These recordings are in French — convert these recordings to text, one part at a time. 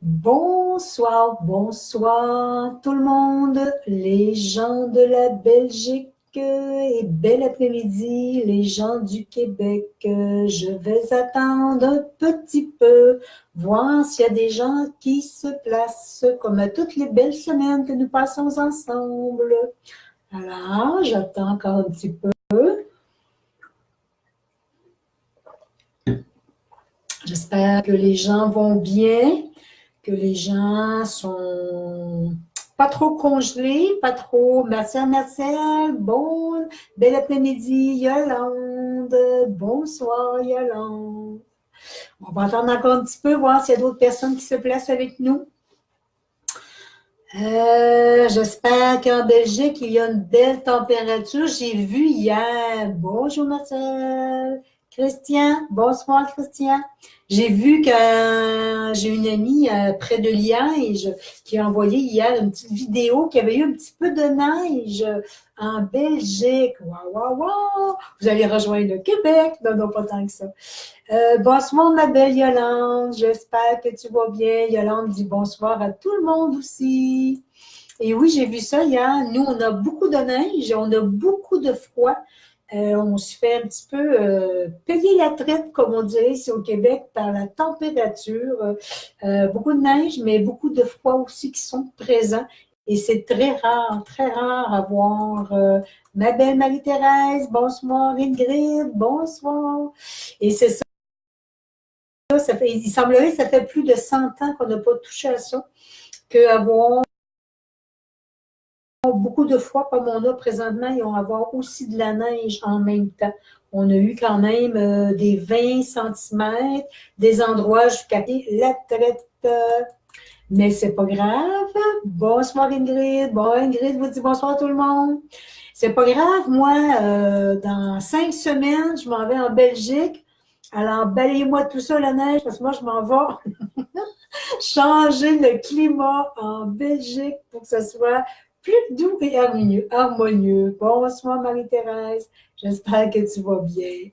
Bonsoir, bonsoir tout le monde, les gens de la Belgique et bel après-midi, les gens du Québec. Je vais attendre un petit peu, voir s'il y a des gens qui se placent comme à toutes les belles semaines que nous passons ensemble. Alors, j'attends encore un petit peu. J'espère que les gens vont bien, que les gens sont pas trop congelés, pas trop. Marcel, bon, bel après-midi, Yolande. Bonsoir, Yolande. On va attendre encore un petit peu, voir s'il y a d'autres personnes qui se placent avec nous. J'espère qu'en Belgique, il y a une belle température. J'ai vu hier. Bonjour, Marcel. Christian, bonsoir, Christian. J'ai vu que j'ai une amie près de Liège qui a envoyé hier une petite vidéo qu'il y avait eu un petit peu de neige en Belgique. Waouh, waouh, waouh! Vous allez rejoindre le Québec. Non, non, pas tant que ça. Bonsoir, ma belle Yolande. J'espère que tu vas bien. Yolande dit bonsoir à tout le monde aussi. Et oui, j'ai vu ça hier. Nous, on a beaucoup de neige, on a beaucoup de froid. On se fait un petit peu payer la traite, comme on dirait ici au Québec, par la température. Beaucoup de neige, mais beaucoup de froid aussi qui sont présents. Et c'est très rare à voir. Ma belle Marie-Thérèse, bonsoir. Ingrid, bonsoir. Et c'est ça. Il semblerait que ça fait plus de 100 ans qu'on n'a pas touché à ça, qu'avoir beaucoup de fois comme on a présentement, ils vont avoir aussi de la neige en même temps. On a eu quand même des 20 cm, des endroits jusqu'à la traite. Mais c'est pas grave. Bonsoir Ingrid. Bon, Ingrid vous dit bonsoir à tout le monde. C'est pas grave, moi, dans 5 semaines, je m'en vais en Belgique. Alors, balayez-moi tout ça, la neige, parce que moi, je m'en vais changer le climat en Belgique pour que ce soit plus doux et harmonieux. Bonsoir, Marie-Thérèse. J'espère que tu vas bien.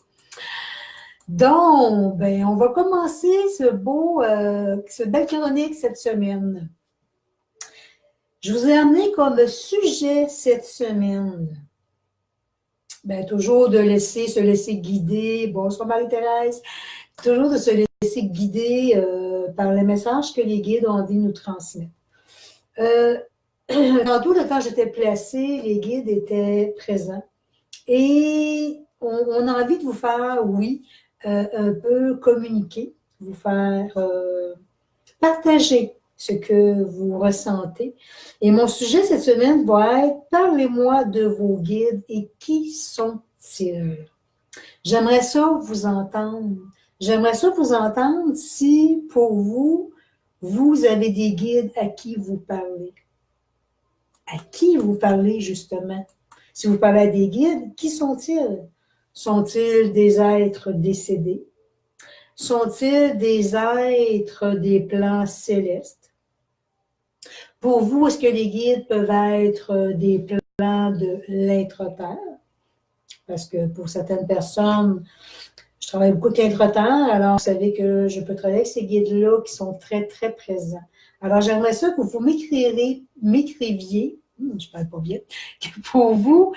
Donc, ben, on va commencer cette belle chronique cette semaine. Je vous ai amené comme sujet cette semaine, ben, toujours de se laisser guider. Bonsoir, Marie-Thérèse. Toujours de se laisser guider par les messages que les guides ont envie de nous transmettre. Tantôt, quand j'étais placée, les guides étaient présents. Et on a envie de vous faire, oui, un peu communiquer, vous faire partager ce que vous ressentez. Et mon sujet cette semaine va être « Parlez-moi de vos guides et qui sont-ils? » J'aimerais ça vous entendre. J'aimerais ça vous entendre si, pour vous, vous avez des guides à qui vous parlez. À qui vous parlez, justement? Si vous parlez à des guides, qui sont-ils? Sont-ils des êtres décédés? Sont-ils des êtres des plans célestes? Pour vous, est-ce que les guides peuvent être des plans de l'intra-terre? Parce que pour certaines personnes, je travaille beaucoup avec l'intra-terre, alors vous savez que je peux travailler avec ces guides-là qui sont très, très présents. Alors, j'aimerais ça que vous m'écriviez, je parle pas bien, pour vous,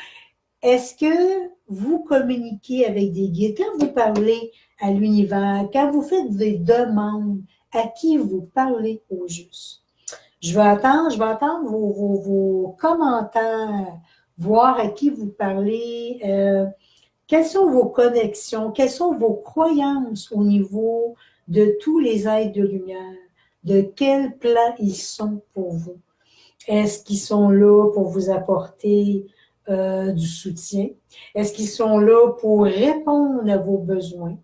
est-ce que vous communiquez avec des guides? Quand vous parlez à l'univers, quand vous faites des demandes, à qui vous parlez au juste? Je vais attendre vos commentaires, voir à qui vous parlez, quelles sont vos connexions, quelles sont vos croyances au niveau de tous les êtres de lumière, de quel plan ils sont pour vous. Est-ce qu'ils sont là pour vous apporter du soutien? Est-ce qu'ils sont là pour répondre à vos besoins?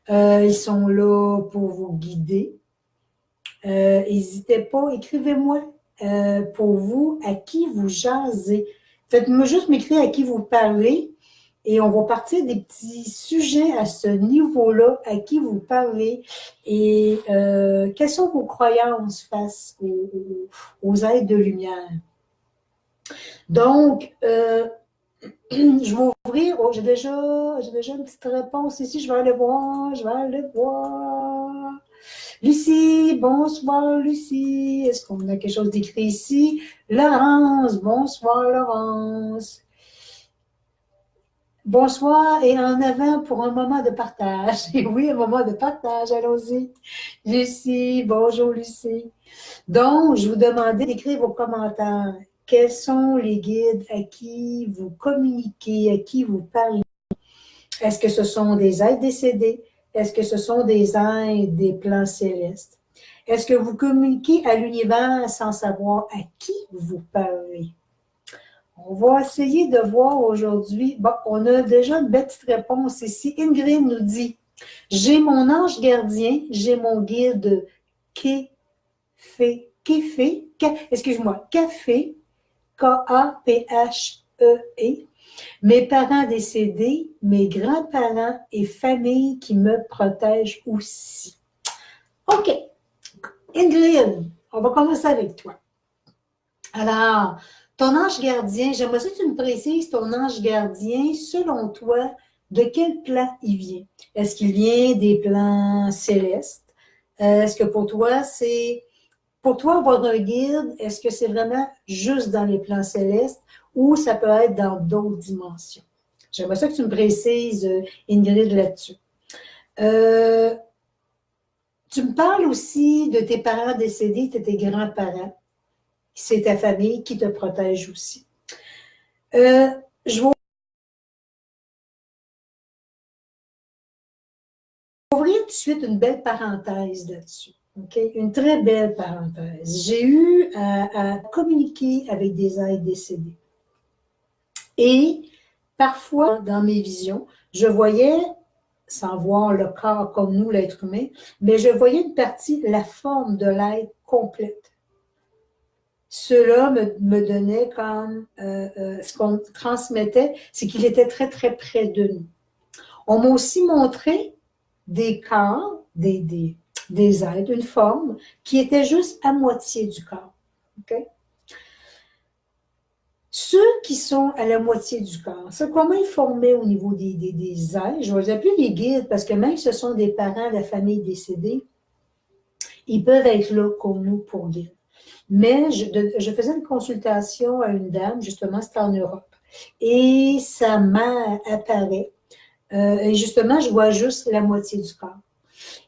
Ils sont là pour vous guider. N'hésitez pas, écrivez-moi pour vous à qui vous jasez. Faites-moi juste m'écrire à qui vous parlez et on va partir des petits sujets à ce niveau-là, à qui vous parlez et quelles sont vos croyances face aux êtres de lumière. Donc, je vais ouvrir. Oh, j'ai déjà une petite réponse ici. Je vais aller voir. Lucie, bonsoir Lucie. Est-ce qu'on a quelque chose d'écrit ici? Laurence, bonsoir Laurence. Bonsoir et en avant pour un moment de partage. Et oui, un moment de partage, allons-y. Lucie, bonjour Lucie. Donc, je vous demandais d'écrire vos commentaires. Quels sont les guides à qui vous communiquez, à qui vous parlez? Est-ce que ce sont des êtres décédés? Est-ce que ce sont des êtres des plans célestes? Est-ce que vous communiquez à l'univers sans savoir à qui vous parlez? On va essayer de voir aujourd'hui. Bon, on a déjà une belle petite réponse ici. Ingrid nous dit, j'ai mon ange gardien, j'ai mon guide excuse-moi, Café, K-A-P-H-E-E, mes parents décédés, mes grands-parents et famille qui me protègent aussi. OK. Ingrid, on va commencer avec toi. Alors, ton ange gardien, j'aimerais que tu me précises ton ange gardien, selon toi, de quel plan il vient? Est-ce qu'il vient des plans célestes? Est-ce que pour toi, avoir un guide, est-ce que c'est vraiment juste dans les plans célestes ou ça peut être dans d'autres dimensions? J'aimerais ça que tu me précises, Ingrid, là-dessus. Tu me parles aussi de tes parents décédés, de tes grands-parents. C'est ta famille qui te protège aussi. Je vais ouvrir tout de suite une belle parenthèse là-dessus. Okay? Une très belle parenthèse. J'ai eu à communiquer avec des êtres décédés. Et parfois, dans mes visions, je voyais, sans voir le corps comme nous, l'être humain, mais je voyais une partie, la forme de l'être complète. Cela me donnait comme ce qu'on transmettait, c'est qu'il était très, très près de nous. On m'a aussi montré des corps, des êtres, une forme qui était juste à moitié du corps. Okay? Ceux qui sont à la moitié du corps, c'est comment ils formaient au niveau des êtres. Je vais les appeler les guides parce que même si ce sont des parents de la famille décédée, ils peuvent être là comme nous pour guides. Mais je faisais une consultation à une dame, justement, c'était en Europe. Et sa mère apparaît. Et justement, je vois juste la moitié du corps.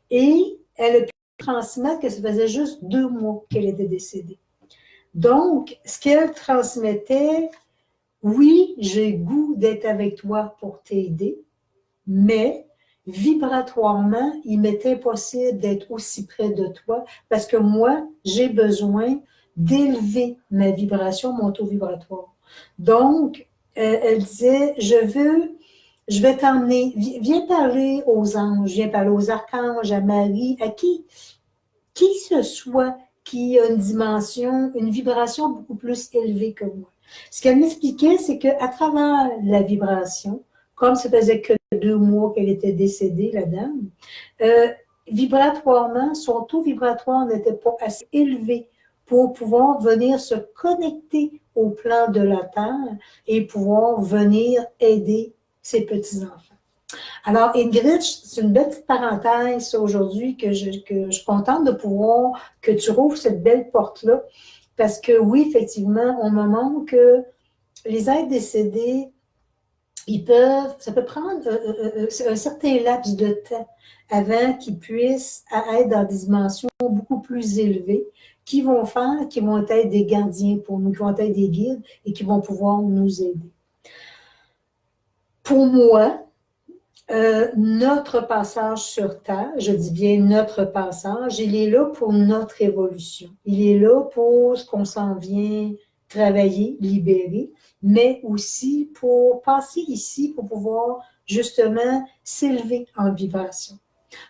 Et elle a pu transmettre que ça faisait juste 2 mois qu'elle était décédée. Donc, ce qu'elle transmettait, oui, j'ai le goût d'être avec toi pour t'aider, mais vibratoirement, il m'est impossible d'être aussi près de toi parce que moi, j'ai besoin d'élever ma vibration, mon taux vibratoire. Donc, elle disait, je vais t'emmener, viens parler aux anges, viens parler aux archanges, à Marie, à qui ce soit qui a une dimension, une vibration beaucoup plus élevée que moi. Ce qu'elle m'expliquait, c'est qu'à travers la vibration, comme ça faisait que 2 mois qu'elle était décédée, la dame, vibratoirement, son taux vibratoire n'était pas assez élevé pour pouvoir venir se connecter au plan de la Terre et pouvoir venir aider ses petits-enfants. Alors, Ingrid, c'est une belle petite parenthèse aujourd'hui que je suis contente de pouvoir, que tu rouvres cette belle porte-là, parce que oui, effectivement, on me montre que les êtres décédés, ça peut prendre un certain laps de temps avant qu'ils puissent être dans des dimensions beaucoup plus élevées, qui vont être des gardiens pour nous, qui vont être des guides et qui vont pouvoir nous aider. Pour moi, notre passage sur Terre, je dis bien notre passage, il est là pour notre évolution. Il est là pour ce qu'on s'en vient travailler, libérer, mais aussi pour passer ici pour pouvoir justement s'élever en vibration.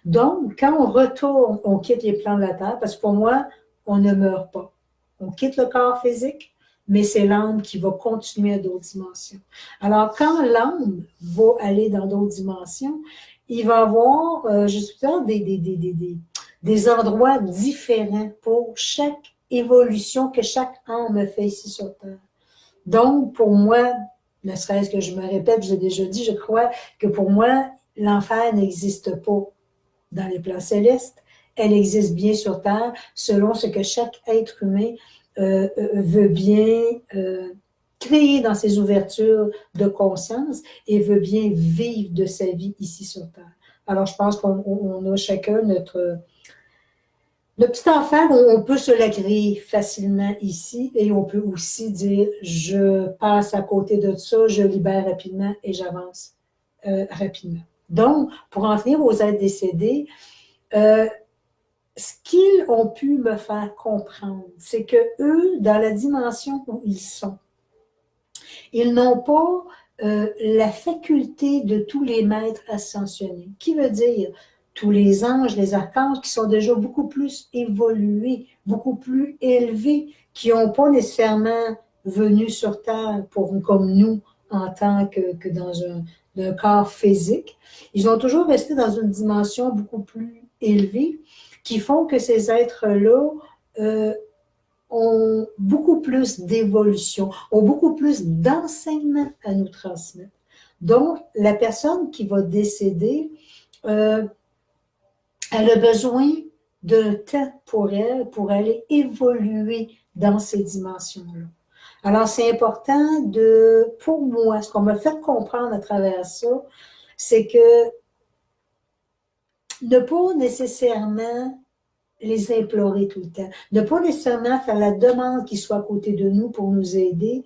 Donc, quand on retourne, on quitte les plans de la Terre, parce que pour moi, on ne meurt pas. On quitte le corps physique, mais c'est l'âme qui va continuer à d'autres dimensions. Alors, quand l'âme va aller dans d'autres dimensions, il va y avoir, justement, des endroits différents pour chaque évolution que chaque âme fait ici sur Terre. Donc, pour moi, ne serait-ce que je me répète, j'ai déjà dit, je crois que pour moi, l'enfer n'existe pas dans les plans célestes elle existe bien sur Terre selon ce que chaque être humain veut bien créer dans ses ouvertures de conscience et veut bien vivre de sa vie ici sur Terre. Alors, je pense qu'on a chacun notre petite affaire, on peut se la créer facilement ici et on peut aussi dire, je passe à côté de ça, je libère rapidement et j'avance rapidement. Donc, pour en venir aux êtres décédés, ce qu'ils ont pu me faire comprendre, c'est que eux, dans la dimension où ils sont, ils n'ont pas la faculté de tous les maîtres ascensionnés, qui veut dire tous les anges, les archanges qui sont déjà beaucoup plus évolués, beaucoup plus élevés, qui n'ont pas nécessairement venu sur Terre comme nous en tant que dans un corps physique. Ils ont toujours resté dans une dimension beaucoup plus élevée qui font que ces êtres-là ont beaucoup plus d'évolution, ont beaucoup plus d'enseignement à nous transmettre. Donc, la personne qui va décéder, elle a besoin d'un temps pour elle, pour aller évoluer dans ces dimensions-là. Alors, c'est important pour moi, ce qu'on m'a fait comprendre à travers ça, c'est que ne pas nécessairement les implorer tout le temps. Ne pas nécessairement faire la demande qu'ils soient à côté de nous pour nous aider,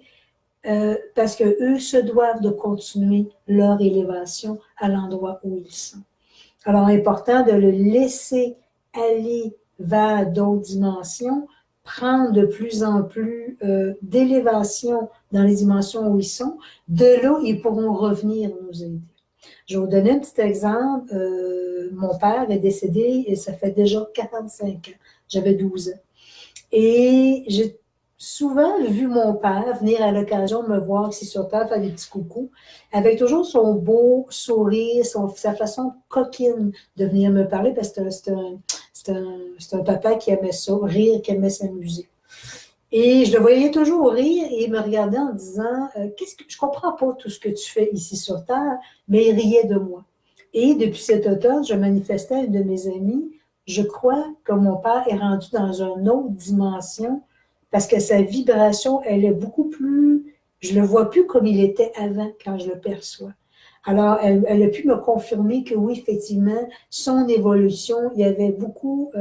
parce qu'eux se doivent de continuer leur élévation à l'endroit où ils sont. Alors, important de le laisser aller vers d'autres dimensions, prendre de plus en plus d'élévation dans les dimensions où ils sont. De là, ils pourront revenir nous aider. Je vais vous donner un petit exemple. Mon père est décédé et ça fait déjà 45 ans. J'avais 12 ans. Et j'ai souvent vu mon père venir à l'occasion de me voir ici sur Terre, faire des petits coucous, avec toujours son beau sourire, sa façon coquine de venir me parler, parce que c'est un papa qui aimait ça, rire, qui aimait s'amuser. Et je le voyais toujours rire et il me regardait en disant je comprends pas tout ce que tu fais ici sur Terre, mais il riait de moi. Et depuis cet automne, je manifestais à une de mes amies, je crois que mon père est rendu dans une autre dimension parce que sa vibration, elle est beaucoup plus, je le vois plus comme il était avant quand je le perçois. Alors, elle a pu me confirmer que oui, effectivement, son évolution, il avait beaucoup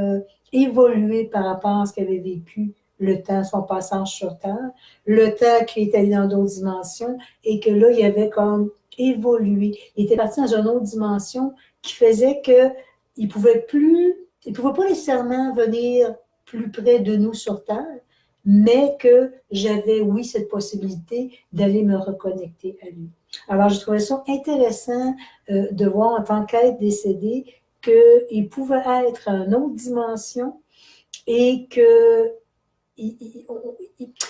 évolué par rapport à ce qu'il avait vécu le temps, son passage sur Terre, le temps qu'il est allé dans d'autres dimensions et que là, il avait comme évolué. Il était parti dans une autre dimension qui faisait qu'il ne pouvait pas nécessairement venir plus près de nous sur Terre, mais que j'avais, oui, cette possibilité d'aller me reconnecter à lui. Alors, je trouvais ça intéressant de voir en tant qu'être décédé qu'il pouvait être à une autre dimension et que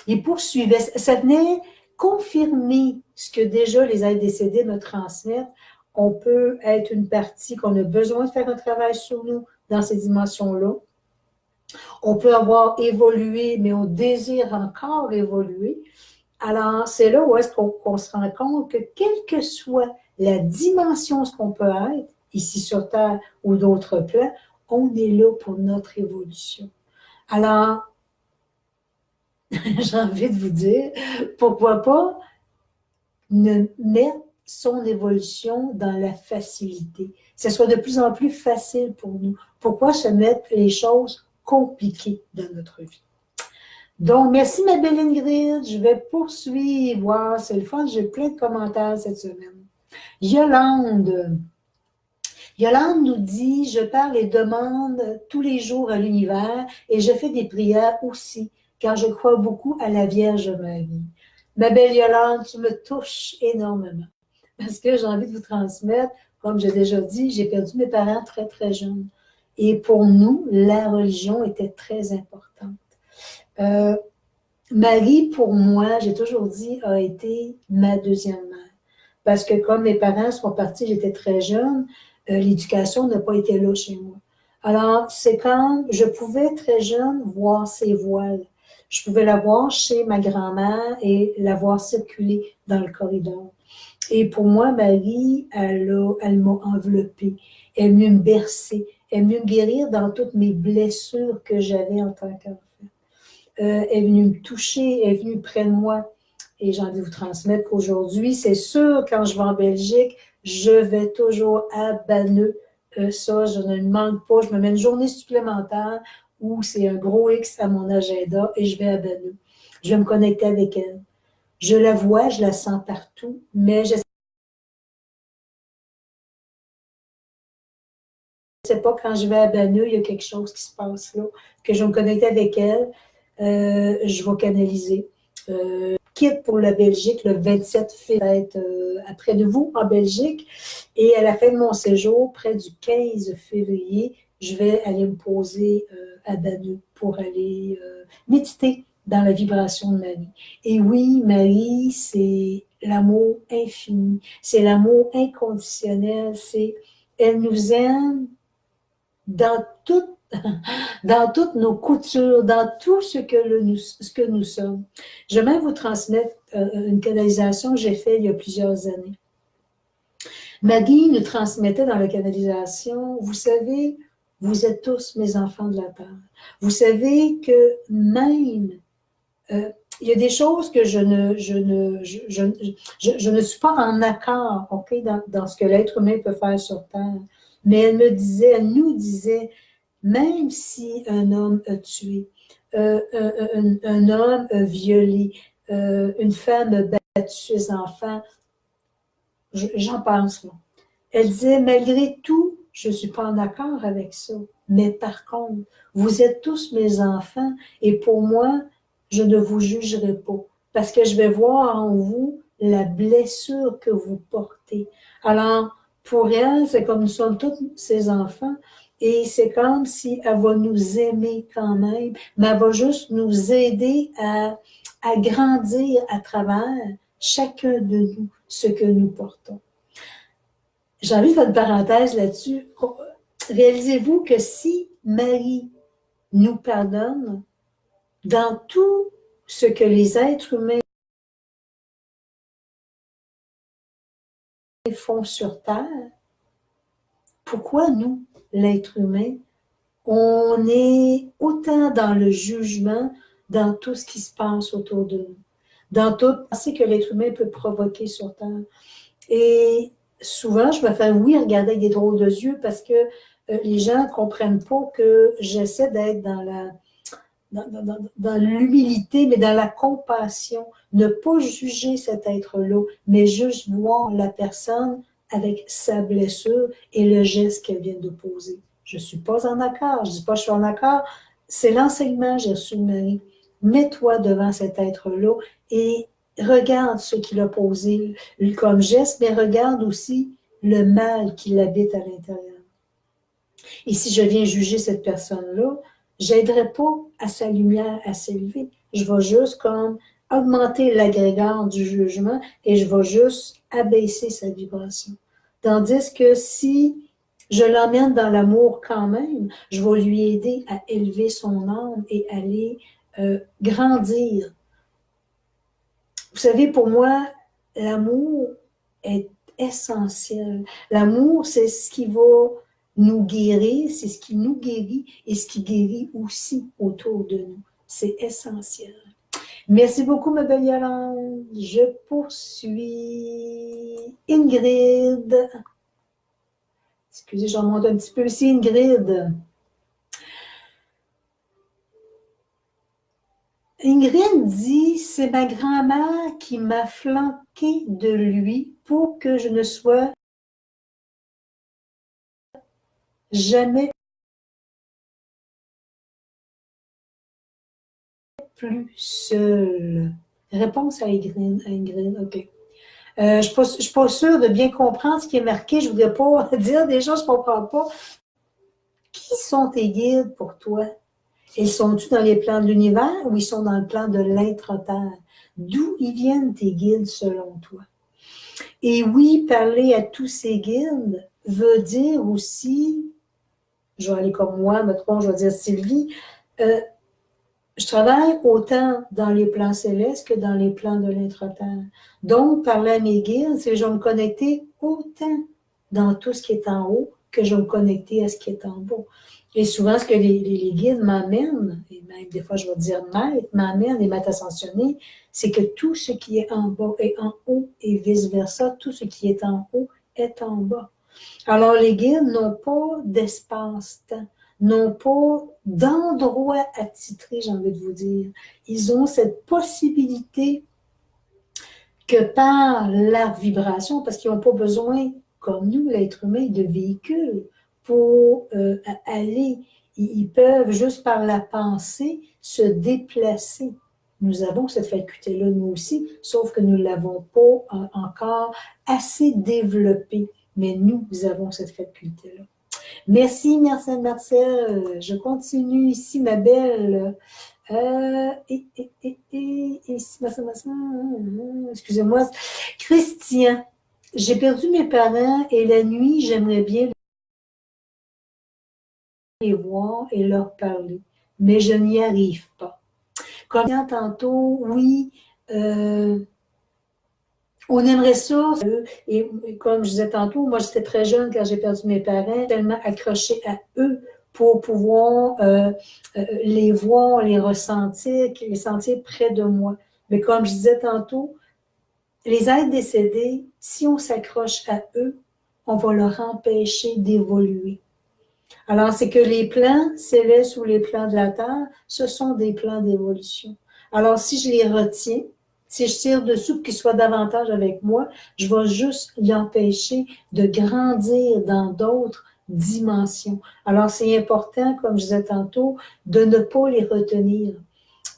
il poursuivait. Ça venait confirmer ce que déjà les êtres décédés me transmettent. On peut être une partie qu'on a besoin de faire un travail sur nous dans ces dimensions-là. On peut avoir évolué, mais on désire encore évoluer. Alors, c'est là où est-ce qu'on se rend compte que quelle que soit la dimension ce qu'on peut être, ici sur Terre ou d'autres plans, on est là pour notre évolution. Alors, j'ai envie de vous dire, pourquoi pas ne mettre son évolution dans la facilité, que ce soit de plus en plus facile pour nous. Pourquoi se mettre les choses compliquées dans notre vie? Donc, merci ma belle Ingrid. Je vais poursuivre. C'est le fun, j'ai plein de commentaires cette semaine. Yolande nous dit, je parle et demande tous les jours à l'univers et je fais des prières aussi, car je crois beaucoup à la Vierge Marie. Ma belle Yolande, tu me touches énormément parce que j'ai envie de vous transmettre, comme j'ai déjà dit, j'ai perdu mes parents très, très jeunes. Et pour nous, la religion était très importante. Marie, pour moi, j'ai toujours dit, a été ma deuxième mère. Parce que comme mes parents sont partis, j'étais très jeune, l'éducation n'a pas été là chez moi. Alors, c'est quand je pouvais très jeune voir ses voiles. Je pouvais la voir chez ma grand-mère et la voir circuler dans le corridor. Et pour moi, Marie, elle m'a enveloppée. Elle est venue me bercer. est venue me guérir dans toutes mes blessures que j'avais en tant qu'enfant. Est venue me toucher, est venue près de moi. Et j'ai envie de vous transmettre qu'aujourd'hui, c'est sûr, quand je vais en Belgique, je vais toujours à Banneux. Ça, je ne le manque pas. Je me mets une journée supplémentaire où c'est un gros X à mon agenda et je vais à Banneux. Je vais me connecter avec elle. Je la vois, je la sens partout, mais je ne sais pas, quand je vais à Banneux, il y a quelque chose qui se passe là, que je vais me connecter avec elle, je vais canaliser. Quitte pour la Belgique le 27 février, après de vous en Belgique. Et à la fin de mon séjour, près du 15 février, je vais aller me poser à Banneux pour aller méditer dans la vibration de Marie. Et oui, Marie, c'est l'amour infini, c'est l'amour inconditionnel, c'est elle nous aime dans tout dans toutes nos coutures, dans tout ce que nous sommes. Je vais même vous transmettre une canalisation que j'ai faite il y a plusieurs années. Maggie nous transmettait dans la canalisation, vous savez, vous êtes tous mes enfants de la terre. Vous savez que même, il y a des choses que je ne suis pas en accord, okay, dans ce que l'être humain peut faire sur terre. Mais elle nous disait, même si un homme a tué, un homme a violé, une femme a battu ses enfants, j'en pense, moi. Elle disait, malgré tout, je ne suis pas en accord avec ça. Mais par contre, vous êtes tous mes enfants et pour moi, je ne vous jugerai pas parce que je vais voir en vous la blessure que vous portez. Alors, pour elle, c'est comme nous sommes tous ses enfants et c'est comme si elle va nous aimer quand même, mais elle va juste nous aider à grandir à travers chacun de nous, ce que nous portons. J'ai envie de faire une parenthèse là-dessus. Réalisez-vous que si Marie nous pardonne dans tout ce que les êtres humains font sur Terre, pourquoi nous, l'être humain, on est autant dans le jugement dans tout ce qui se passe autour de nous, dans toute pensée que l'être humain peut provoquer sur Terre. Et souvent, je me fais, oui, regarder avec des drôles de yeux parce que les gens ne comprennent pas que j'essaie d'être dans l'humilité, mais dans la compassion. Ne pas juger cet être-là, mais juste voir la personne avec sa blessure et le geste qu'elle vient de poser. Je ne suis pas en accord. Je ne dis pas que je suis en accord. C'est l'enseignement que j'ai reçu de Marie. Mets-toi devant cet être-là et regarde ce qu'il a posé comme geste, mais regarde aussi le mal qui l'habite à l'intérieur. Et si je viens juger cette personne-là, je n'aiderai pas à sa lumière à s'élever. Je vais juste comme augmenter l'agrégat du jugement et je vais juste abaisser sa vibration. Tandis que si je l'emmène dans l'amour quand même, je vais lui aider à élever son âme et aller grandir. Vous savez, pour moi, l'amour est essentiel. L'amour, c'est ce qui va nous guérir, c'est ce qui nous guérit et ce qui guérit aussi autour de nous. C'est essentiel. Merci beaucoup, ma belle Yolande. Je poursuis. Ingrid. Excusez, j'en monte un petit peu ici, Ingrid. Ingrid dit, c'est ma grand-mère qui m'a flanqué de lui pour que je ne sois jamais plus seule. Réponse à Ingrid, OK. Je ne suis pas sûre de bien comprendre ce qui est marqué. Je ne voudrais pas dire des choses que je ne comprends pas. Qui sont tes guides pour toi? Ils sont-ils dans les plans de l'univers ou ils sont dans le plan de l'intra-terre? D'où ils viennent tes guides selon toi? Et oui, parler à tous ces guides veut dire aussi, je vais aller comme moi, mettons, je vais dire Sylvie, je travaille autant dans les plans célestes que dans les plans de l'intra-terre. Donc, parler à mes guides, c'est que je vais me connecter autant dans tout ce qui est en haut que je vais me connecter à ce qui est en bas. Et souvent, ce que les guides m'amènent, et même des fois je vais dire maître, m'amènent, les maîtres ascensionnés, c'est que tout ce qui est en bas est en haut et vice-versa, tout ce qui est en haut est en bas. Alors, les guides n'ont pas d'espace-temps, n'ont pas d'endroit attitré, j'ai envie de vous dire. Ils ont cette possibilité que par la vibration, parce qu'ils n'ont pas besoin, comme nous, l'être humain, de véhicules pour aller. Ils peuvent, juste par la pensée, se déplacer. Nous avons cette faculté-là, nous aussi, sauf que nous ne l'avons pas encore assez développée. Mais nous avons cette faculté-là. Merci, Marcel. Je continue ici, ma belle. Excusez-moi. Christian, j'ai perdu mes parents et la nuit, j'aimerais bien les voir et leur parler, mais je n'y arrive pas. Comme tantôt, oui, on aimerait ça, et comme je disais tantôt, moi j'étais très jeune quand j'ai perdu mes parents, tellement accrochée à eux pour pouvoir les voir, les ressentir, les sentir près de moi. Mais comme je disais tantôt, les êtres décédés, si on s'accroche à eux, on va leur empêcher d'évoluer. Alors, c'est que les plans célestes ou les plans de la Terre, ce sont des plans d'évolution. Alors, si je les retiens, si je tire dessous pour qu'ils soient davantage avec moi, je vais juste l'empêcher de grandir dans d'autres dimensions. Alors, c'est important, comme je disais tantôt, de ne pas les retenir.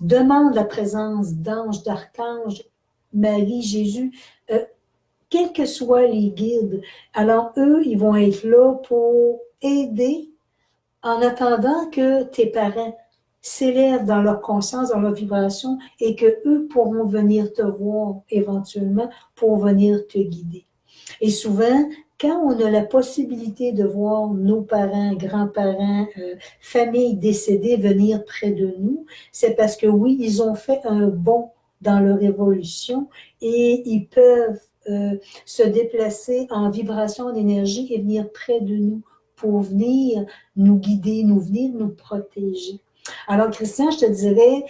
Demande la présence d'anges, d'archanges, Marie, Jésus, quels que soient les guides. Alors, eux, ils vont être là pour aider en attendant que tes parents s'élèvent dans leur conscience, dans leur vibration, et que eux pourront venir te voir éventuellement pour venir te guider. Et souvent, quand on a la possibilité de voir nos parents, grands-parents, familles décédées venir près de nous, c'est parce que oui, ils ont fait un bond dans leur évolution et ils peuvent se déplacer en vibration, en énergie et venir près de nous pour venir nous guider, venir nous protéger. Alors, Christian, je te dirais,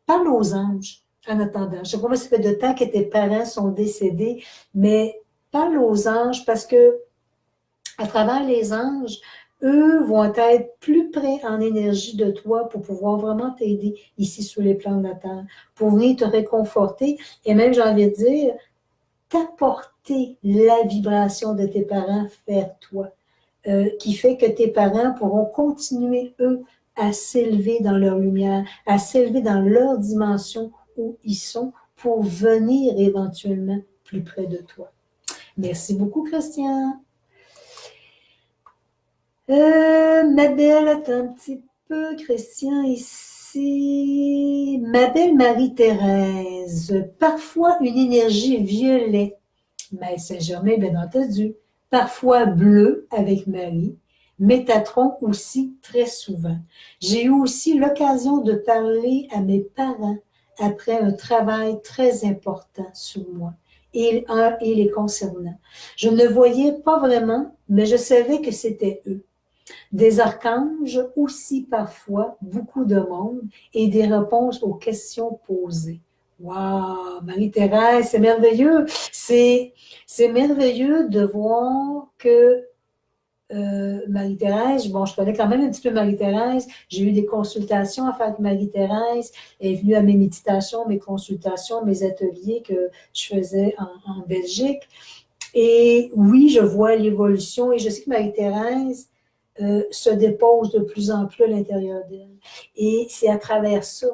parle aux anges en attendant. Je ne sais pas combien ça fait de temps que tes parents sont décédés, mais parle aux anges parce que à travers les anges, eux vont être plus près en énergie de toi pour pouvoir vraiment t'aider ici sur les plans de la Terre, pour venir te réconforter et même, j'ai envie de dire, t'apporter la vibration de tes parents vers toi, qui fait que tes parents pourront continuer, eux, à s'élever dans leur lumière, à s'élever dans leur dimension où ils sont pour venir éventuellement plus près de toi. Merci beaucoup, Christian. Ma belle, attends un petit peu, Christian, ici. Ma belle Marie-Thérèse, parfois une énergie violette, mais Saint-Germain, bien entendu, parfois bleu avec Marie, Métatron aussi très souvent. J'ai eu aussi l'occasion de parler à mes parents après un travail très important sur moi et les concernant. Je ne voyais pas vraiment, mais je savais que c'était eux. Des archanges aussi parfois, beaucoup de monde et des réponses aux questions posées. Wow, Marie-Thérèse, c'est merveilleux. C'est merveilleux de voir que Marie-Thérèse, bon, je connais quand même un petit peu Marie-Thérèse, j'ai eu des consultations à faire avec Marie-Thérèse, elle est venue à mes méditations, mes consultations, mes ateliers que je faisais en Belgique. Et oui, je vois l'évolution et je sais que Marie-Thérèse se dépose de plus en plus à l'intérieur d'elle. Et c'est à travers ça,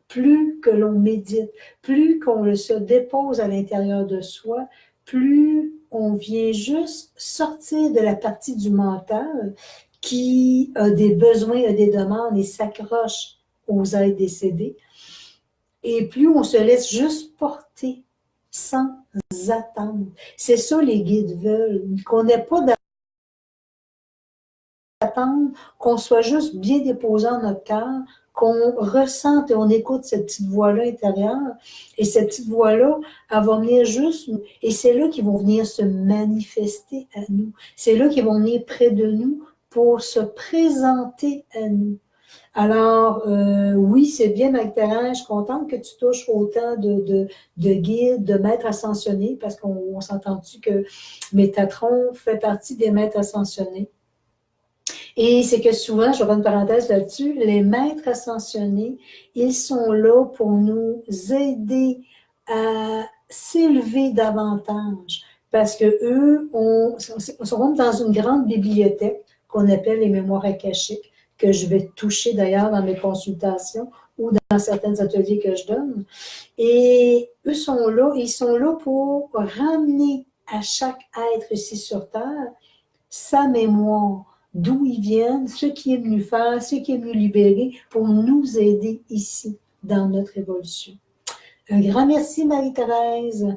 plus que l'on médite, plus qu'on se dépose à l'intérieur de soi, plus on vient juste sortir de la partie du mental qui a des besoins, a des demandes et s'accroche aux êtres décédés. Et plus on se laisse juste porter sans attendre. C'est ça les guides veulent, qu'on n'ait pas d'attendre, qu'on soit juste bien déposé en notre cœur qu'on ressente et on écoute cette petite voix-là intérieure. Et cette petite voix-là, elle va venir juste, et c'est là qu'ils vont venir se manifester à nous. C'est là qu'ils vont venir près de nous pour se présenter à nous. Alors, oui, c'est bien, Marie-Thérèse, je suis contente que tu touches autant de guides, de maîtres ascensionnés, parce qu'on s'entend-tu que Métatron fait partie des maîtres ascensionnés. Et c'est que souvent, je vais faire une parenthèse là-dessus, les maîtres ascensionnés, ils sont là pour nous aider à s'élever davantage. Parce que eux sont comme dans une grande bibliothèque qu'on appelle les mémoires akashiques, que je vais toucher d'ailleurs dans mes consultations ou dans certains ateliers que je donne. Et eux sont là, ils sont là pour ramener à chaque être ici sur Terre sa mémoire, d'où ils viennent, ce qui est venu faire, ce qui est venu libérer pour nous aider ici dans notre évolution. Un grand merci, Marie-Thérèse.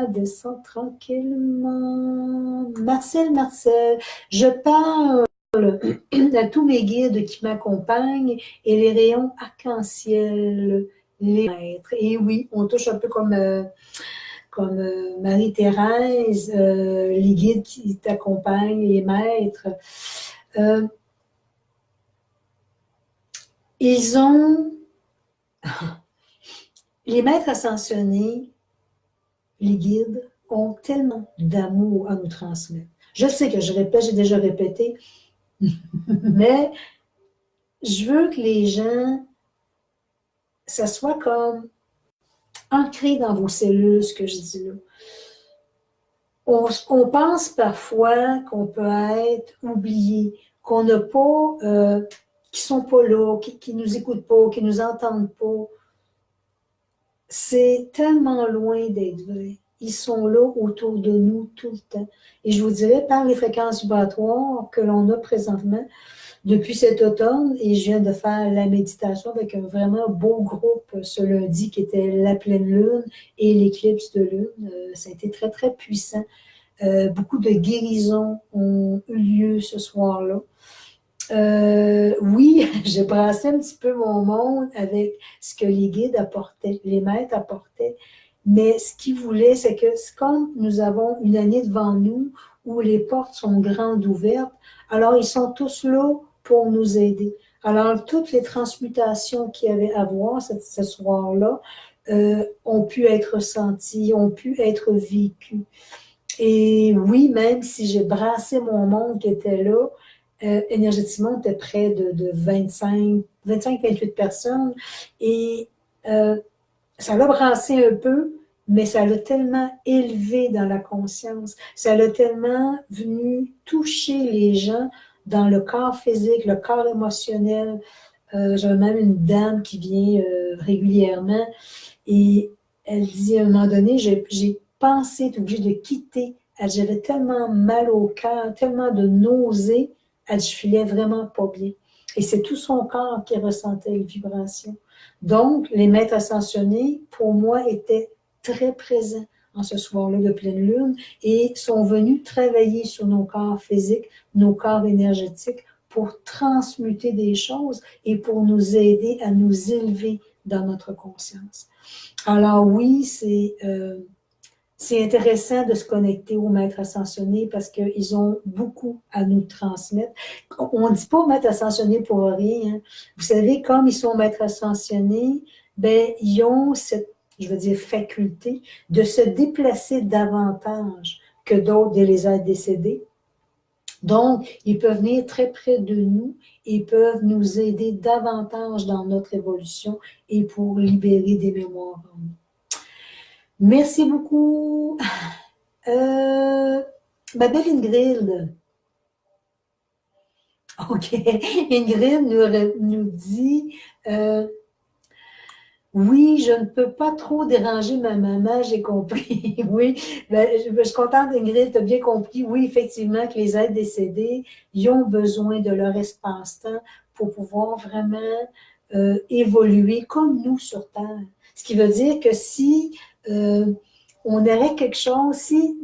Descends tranquillement. Marcel, je parle à tous mes guides qui m'accompagnent et les rayons arc-en-ciel, les maîtres. Et oui, on touche un peu comme Marie-Thérèse, les guides qui t'accompagnent, les maîtres. Ils ont, les maîtres ascensionnés, les guides, ont tellement d'amour à nous transmettre. Je sais que je répète, j'ai déjà répété, mais je veux que les gens, ça soit comme ancré dans vos cellules, ce que je dis là. On pense parfois qu'on peut être oublié, qu'on n'a pas, qui ne sont pas là, qui ne nous écoutent pas, qui ne nous entendent pas. C'est tellement loin d'être vrai. Ils sont là autour de nous tout le temps. Et je vous dirais, par les fréquences vibratoires que l'on a présentement, depuis cet automne, et je viens de faire la méditation avec un vraiment beau groupe ce lundi qui était la pleine lune et l'éclipse de lune. Ça a été très, très puissant. Beaucoup de guérisons ont eu lieu ce soir-là. Oui, j'ai brassé un petit peu mon monde avec ce que les guides apportaient, les maîtres apportaient, mais ce qu'ils voulaient, c'est que comme nous avons une année devant nous où les portes sont grandes ouvertes, alors ils sont tous là pour nous aider. Alors, toutes les transmutations qu'il y avait à voir ce soir-là ont pu être ressenties, ont pu être vécues. Et oui, même si j'ai brassé mon monde qui était là, énergétiquement, on était près de 25-28 personnes. Et ça l'a brassé un peu, mais ça l'a tellement élevé dans la conscience. Ça l'a tellement venu toucher les gens dans le corps physique, le corps émotionnel. J'avais même une dame qui vient régulièrement et elle dit à un moment donné, j'ai pensé être obligée de quitter. J'avais tellement mal au cœur, tellement de nausées, je filais vraiment pas bien. Et c'est tout son corps qui ressentait les vibrations. Donc, les maîtres ascensionnés, pour moi, étaient très présents en ce soir-là de pleine lune et sont venus travailler sur nos corps physiques, nos corps énergétiques pour transmuter des choses et pour nous aider à nous élever dans notre conscience. Alors oui, c'est intéressant de se connecter aux maîtres ascensionnés parce qu'ils ont beaucoup à nous transmettre. On ne dit pas maîtres ascensionnés pour rien. Hein. Vous savez, comme ils sont maîtres ascensionnés, ben, ils ont cette, je veux dire, faculté de se déplacer davantage que d'autres des les êtres décédés. Donc, ils peuvent venir très près de nous et peuvent nous aider davantage dans notre évolution et pour libérer des mémoires. Merci beaucoup. Ma belle Ingrid. OK. Ingrid nous dit oui, je ne peux pas trop déranger ma maman, j'ai compris. Oui, ben, je suis contente, Ingrid, tu as bien compris. Oui, effectivement, que les êtres décédés, ils ont besoin de leur espace-temps pour pouvoir vraiment évoluer comme nous sur Terre. Ce qui veut dire que si on aurait quelque chose, si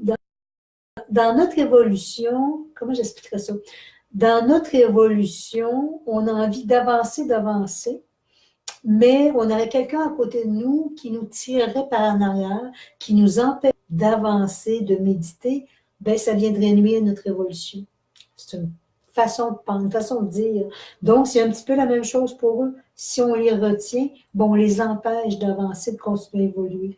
dans notre évolution, comment j'expliquerais ça? dans notre évolution, on a envie d'avancer, mais on aurait quelqu'un à côté de nous qui nous tirerait par en arrière, qui nous empêche d'avancer, de méditer, ben ça viendrait nuire à notre évolution. C'est une façon de penser, une façon de dire. Donc, c'est un petit peu la même chose pour eux. Si on les retient, bon, on les empêche d'avancer, de continuer à évoluer.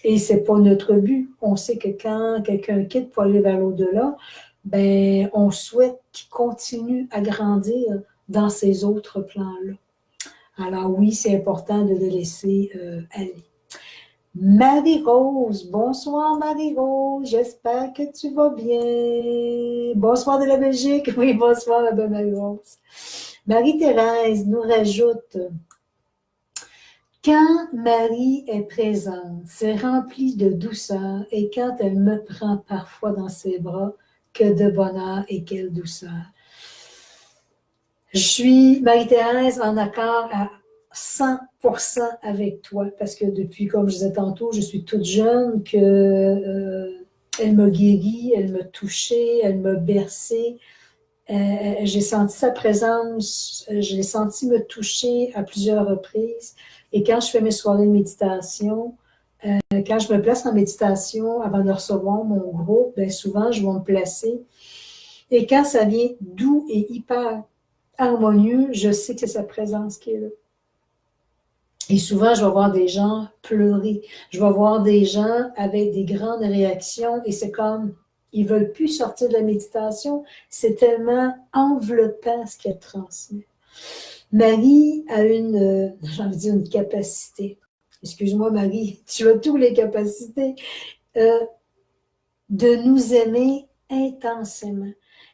Et c'est pas notre but. On sait que quand quelqu'un quitte pour aller vers l'au-delà, ben, on souhaite qu'il continue à grandir dans ces autres plans-là. Alors oui, c'est important de le laisser aller. Marie-Rose, bonsoir Marie-Rose, j'espère que tu vas bien. Bonsoir de la Belgique, oui, bonsoir ma belle Marie-Rose. Marie-Thérèse nous rajoute, quand Marie est présente, c'est rempli de douceur et quand elle me prend parfois dans ses bras, que de bonheur et quelle douceur. Je suis, Marie-Thérèse, en accord à 100% avec toi parce que depuis, comme je disais tantôt, je suis toute jeune, elle m'a guérie, elle m'a touchée, elle m'a bercée. J'ai senti sa présence, je l'ai senti me toucher à plusieurs reprises. Et quand je fais mes soirées de méditation, quand je me place en méditation avant de recevoir mon groupe, bien souvent, je vais me placer. Et quand ça vient doux et hyper harmonieux, je sais que c'est sa présence qui est là. Et souvent, je vais voir des gens pleurer. Je vais voir des gens avec des grandes réactions et c'est comme, ils veulent plus sortir de la méditation. C'est tellement enveloppant ce qu'elle transmet. Marie a j'ai envie de dire une capacité. Excuse-moi Marie, tu as toutes les capacités de nous aimer intensément.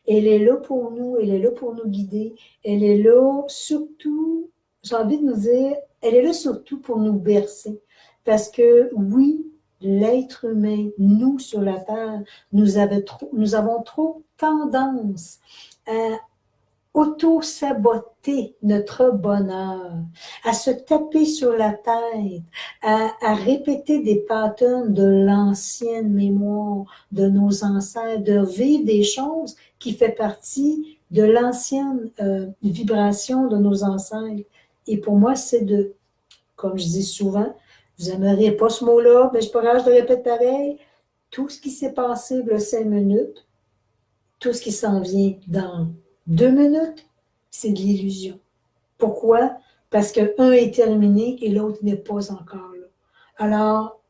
Elle est là pour nous, elle est là pour nous guider, elle est là surtout, j'ai envie de nous dire, elle est là surtout pour nous bercer. Parce que oui, l'être humain, nous sur la Terre, nous avons trop tendance à auto-saboter notre bonheur, à se taper sur la tête, à répéter des patterns de l'ancienne mémoire de nos ancêtres, de vivre des choses qui font partie de l'ancienne vibration de nos ancêtres. Et pour moi, c'est comme je dis souvent, vous n'aimeriez pas ce mot-là, mais je peux pas je le répète pareil, tout ce qui s'est passé il y a 5 minutes, tout ce qui s'en vient dans 2 minutes, c'est de l'illusion. Pourquoi? Parce qu'un est terminé et l'autre n'est pas encore là. Alors,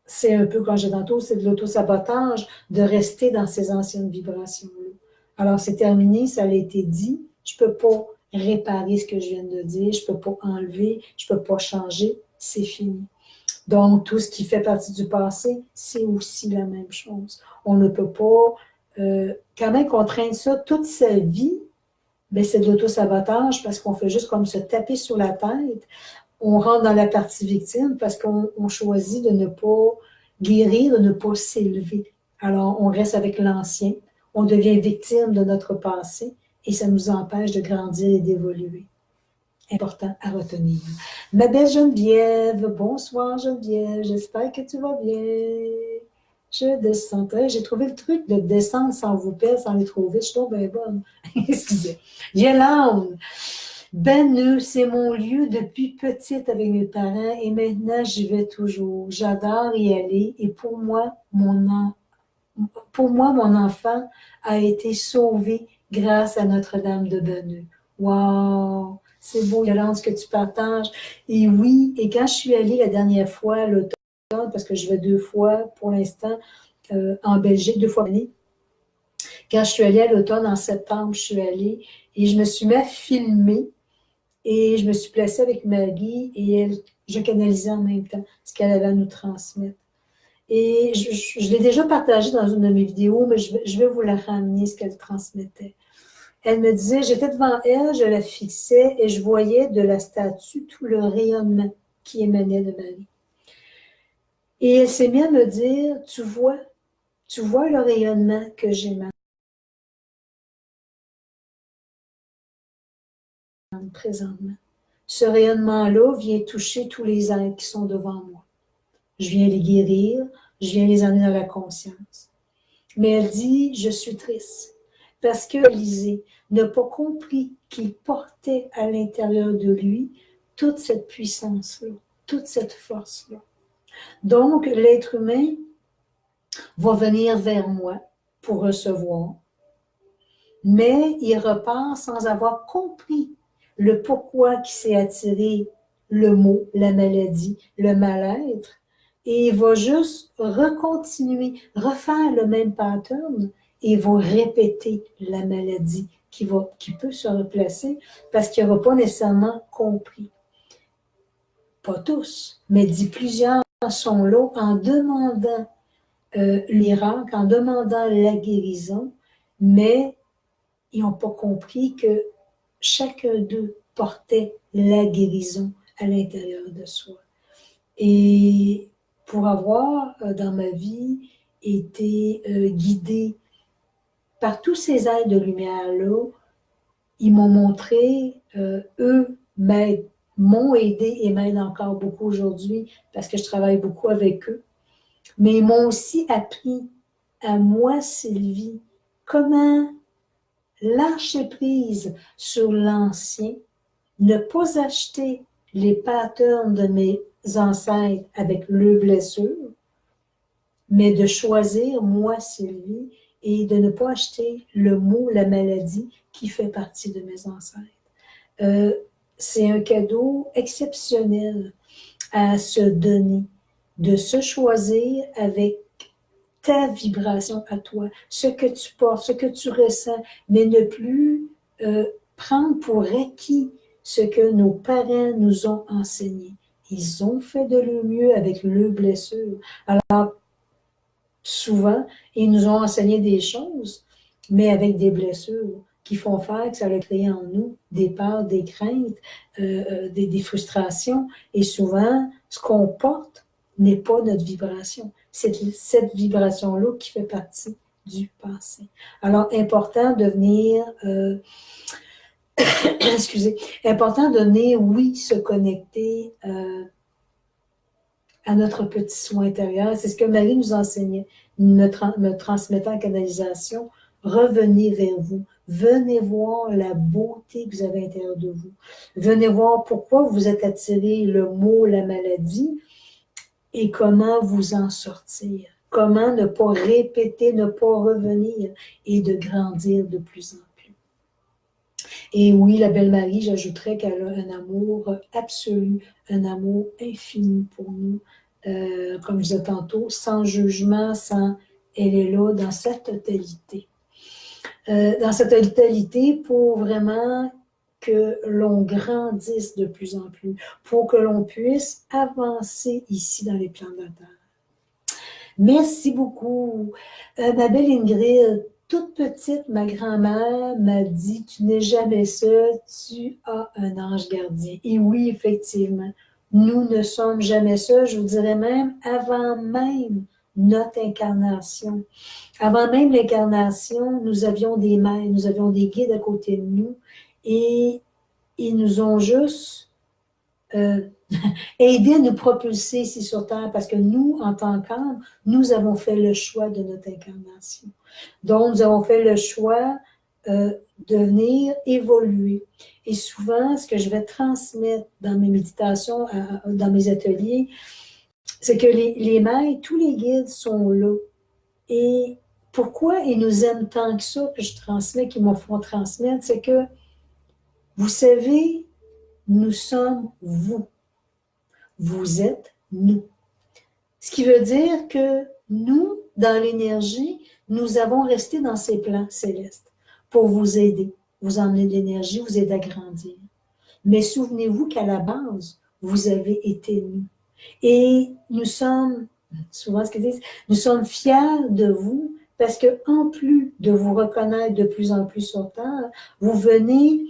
c'est un peu, quand j'ai tantôt, c'est de l'auto-sabotage de rester dans ces anciennes vibrations-là. Alors, c'est terminé, ça a été dit, je ne peux pas réparer ce que je viens de dire, je ne peux pas enlever, je ne peux pas changer, c'est fini. Donc, tout ce qui fait partie du passé, c'est aussi la même chose. On ne peut pas, quand même qu'on traîne ça toute sa vie, ben c'est de l'auto-sabotage parce qu'on fait juste comme se taper sur la tête. On rentre dans la partie victime parce qu'on choisit de ne pas guérir, de ne pas s'élever. Alors, on reste avec l'ancien, on devient victime de notre passé et ça nous empêche de grandir et d'évoluer. Important à retenir. Ma belle Geneviève, bonsoir Geneviève, j'espère que tu vas bien. Je descendrai. J'ai trouvé le truc de descendre sans vous perdre, sans les trouver. Je suis trop bien bonne. Excusez. Yolande, c'est mon lieu depuis petite avec mes parents et maintenant j'y vais toujours. J'adore y aller et pour moi, mon enfant a été sauvé grâce à Notre-Dame de Benneu. Wow! C'est beau, Yolande, ce que tu partages. Et oui, et quand je suis allée la dernière fois, l'automne, parce que je vais 2 fois pour l'instant en Belgique, 2 fois l'année. Quand je suis allée à l'automne, en septembre, je suis allée et je me suis mis à filmer et je me suis placée avec Maggie et je canalisais en même temps ce qu'elle avait à nous transmettre. Et je l'ai déjà partagé dans une de mes vidéos, mais je vais vous la ramener, ce qu'elle transmettait. Elle me disait, j'étais devant elle, je la fixais et je voyais de la statue tout le rayonnement qui émanait de Marie. Et elle s'est mise à me dire, tu vois le rayonnement que j'émane présentement. Ce rayonnement-là vient toucher tous les êtres qui sont devant moi. Je viens les guérir, je viens les amener dans la conscience. Mais elle dit, je suis triste parce que Élisée n'a pas compris qu'il portait à l'intérieur de lui toute cette puissance-là, toute cette force-là. Donc, l'être humain va venir vers moi pour recevoir, mais il repart sans avoir compris le pourquoi qui s'est attiré le mot, la maladie, le mal-être, et il va juste recontinuer, refaire le même pattern et va répéter la maladie qui peut se replacer parce qu'il n'aura pas nécessairement compris. Pas tous, mais dit plusieurs sont là en demandant miracle, en demandant la guérison, mais ils n'ont pas compris que chacun d'eux portait la guérison à l'intérieur de soi. Et pour avoir, dans ma vie, été guidée par tous ces êtres de lumière-là, ils m'ont montré, eux m'ont aidé et m'aident encore beaucoup aujourd'hui parce que je travaille beaucoup avec eux. Mais ils m'ont aussi appris à moi, Sylvie, comment lâcher prise sur l'ancien, ne pas acheter les patterns de mes ancêtres avec leurs blessures, mais de choisir moi, Sylvie, et de ne pas acheter le mot, la maladie qui fait partie de mes ancêtres. C'est un cadeau exceptionnel à se donner, de se choisir avec ta vibration à toi, ce que tu portes, ce que tu ressens, mais ne plus prendre pour acquis ce que nos parents nous ont enseigné. Ils ont fait de leur mieux avec leurs blessures. Alors, souvent, ils nous ont enseigné des choses, mais avec des blessures qui font faire que ça a créé en nous des peurs, des craintes, des frustrations. Et souvent, ce qu'on porte n'est pas notre vibration. C'est cette vibration-là qui fait partie du passé. Alors, important de venir, excusez, important de venir, oui, se connecter à notre petit soin intérieur. C'est ce que Marie nous enseignait, me transmettant en canalisation. Revenez vers vous. Venez voir la beauté que vous avez à l'intérieur de vous. Venez voir pourquoi vous êtes attiré le mot, la maladie, et comment vous en sortir. Comment ne pas répéter, ne pas revenir et de grandir de plus en plus. Et oui, la belle Marie, j'ajouterais qu'elle a un amour absolu, un amour infini pour nous. Comme je disais tantôt, sans jugement, elle est là dans sa totalité. Dans sa totalité pour vraiment que l'on grandisse de plus en plus, pour que l'on puisse avancer ici dans les plans de la Terre. Merci beaucoup. Ma belle Ingrid, toute petite, ma grand-mère m'a dit « Tu n'es jamais seule, tu as un ange gardien. » Et oui, effectivement, nous ne sommes jamais seuls, je vous dirais même avant même notre incarnation. Avant même l'incarnation, nous avions des maîtres, nous avions des guides à côté de nous et ils nous ont juste aidés à nous propulser ici sur Terre parce que nous, en tant qu'âme, nous avons fait le choix de notre incarnation. Donc, nous avons fait le choix de venir évoluer. Et souvent, ce que je vais transmettre dans mes méditations, dans mes ateliers, c'est que les maîtres, tous les guides sont là. Et pourquoi ils nous aiment tant que ça, que je transmets, qu'ils me font transmettre, c'est que, vous savez, nous sommes vous. Vous êtes nous. Ce qui veut dire que nous, dans l'énergie, nous avons resté dans ces plans célestes pour vous aider, vous emmener de l'énergie, vous aider à grandir. Mais souvenez-vous qu'à la base, vous avez été nous. Et nous sommes, souvent ce qu'ils disent, nous sommes fiers de vous parce que en plus de vous reconnaître de plus en plus sur Terre, vous venez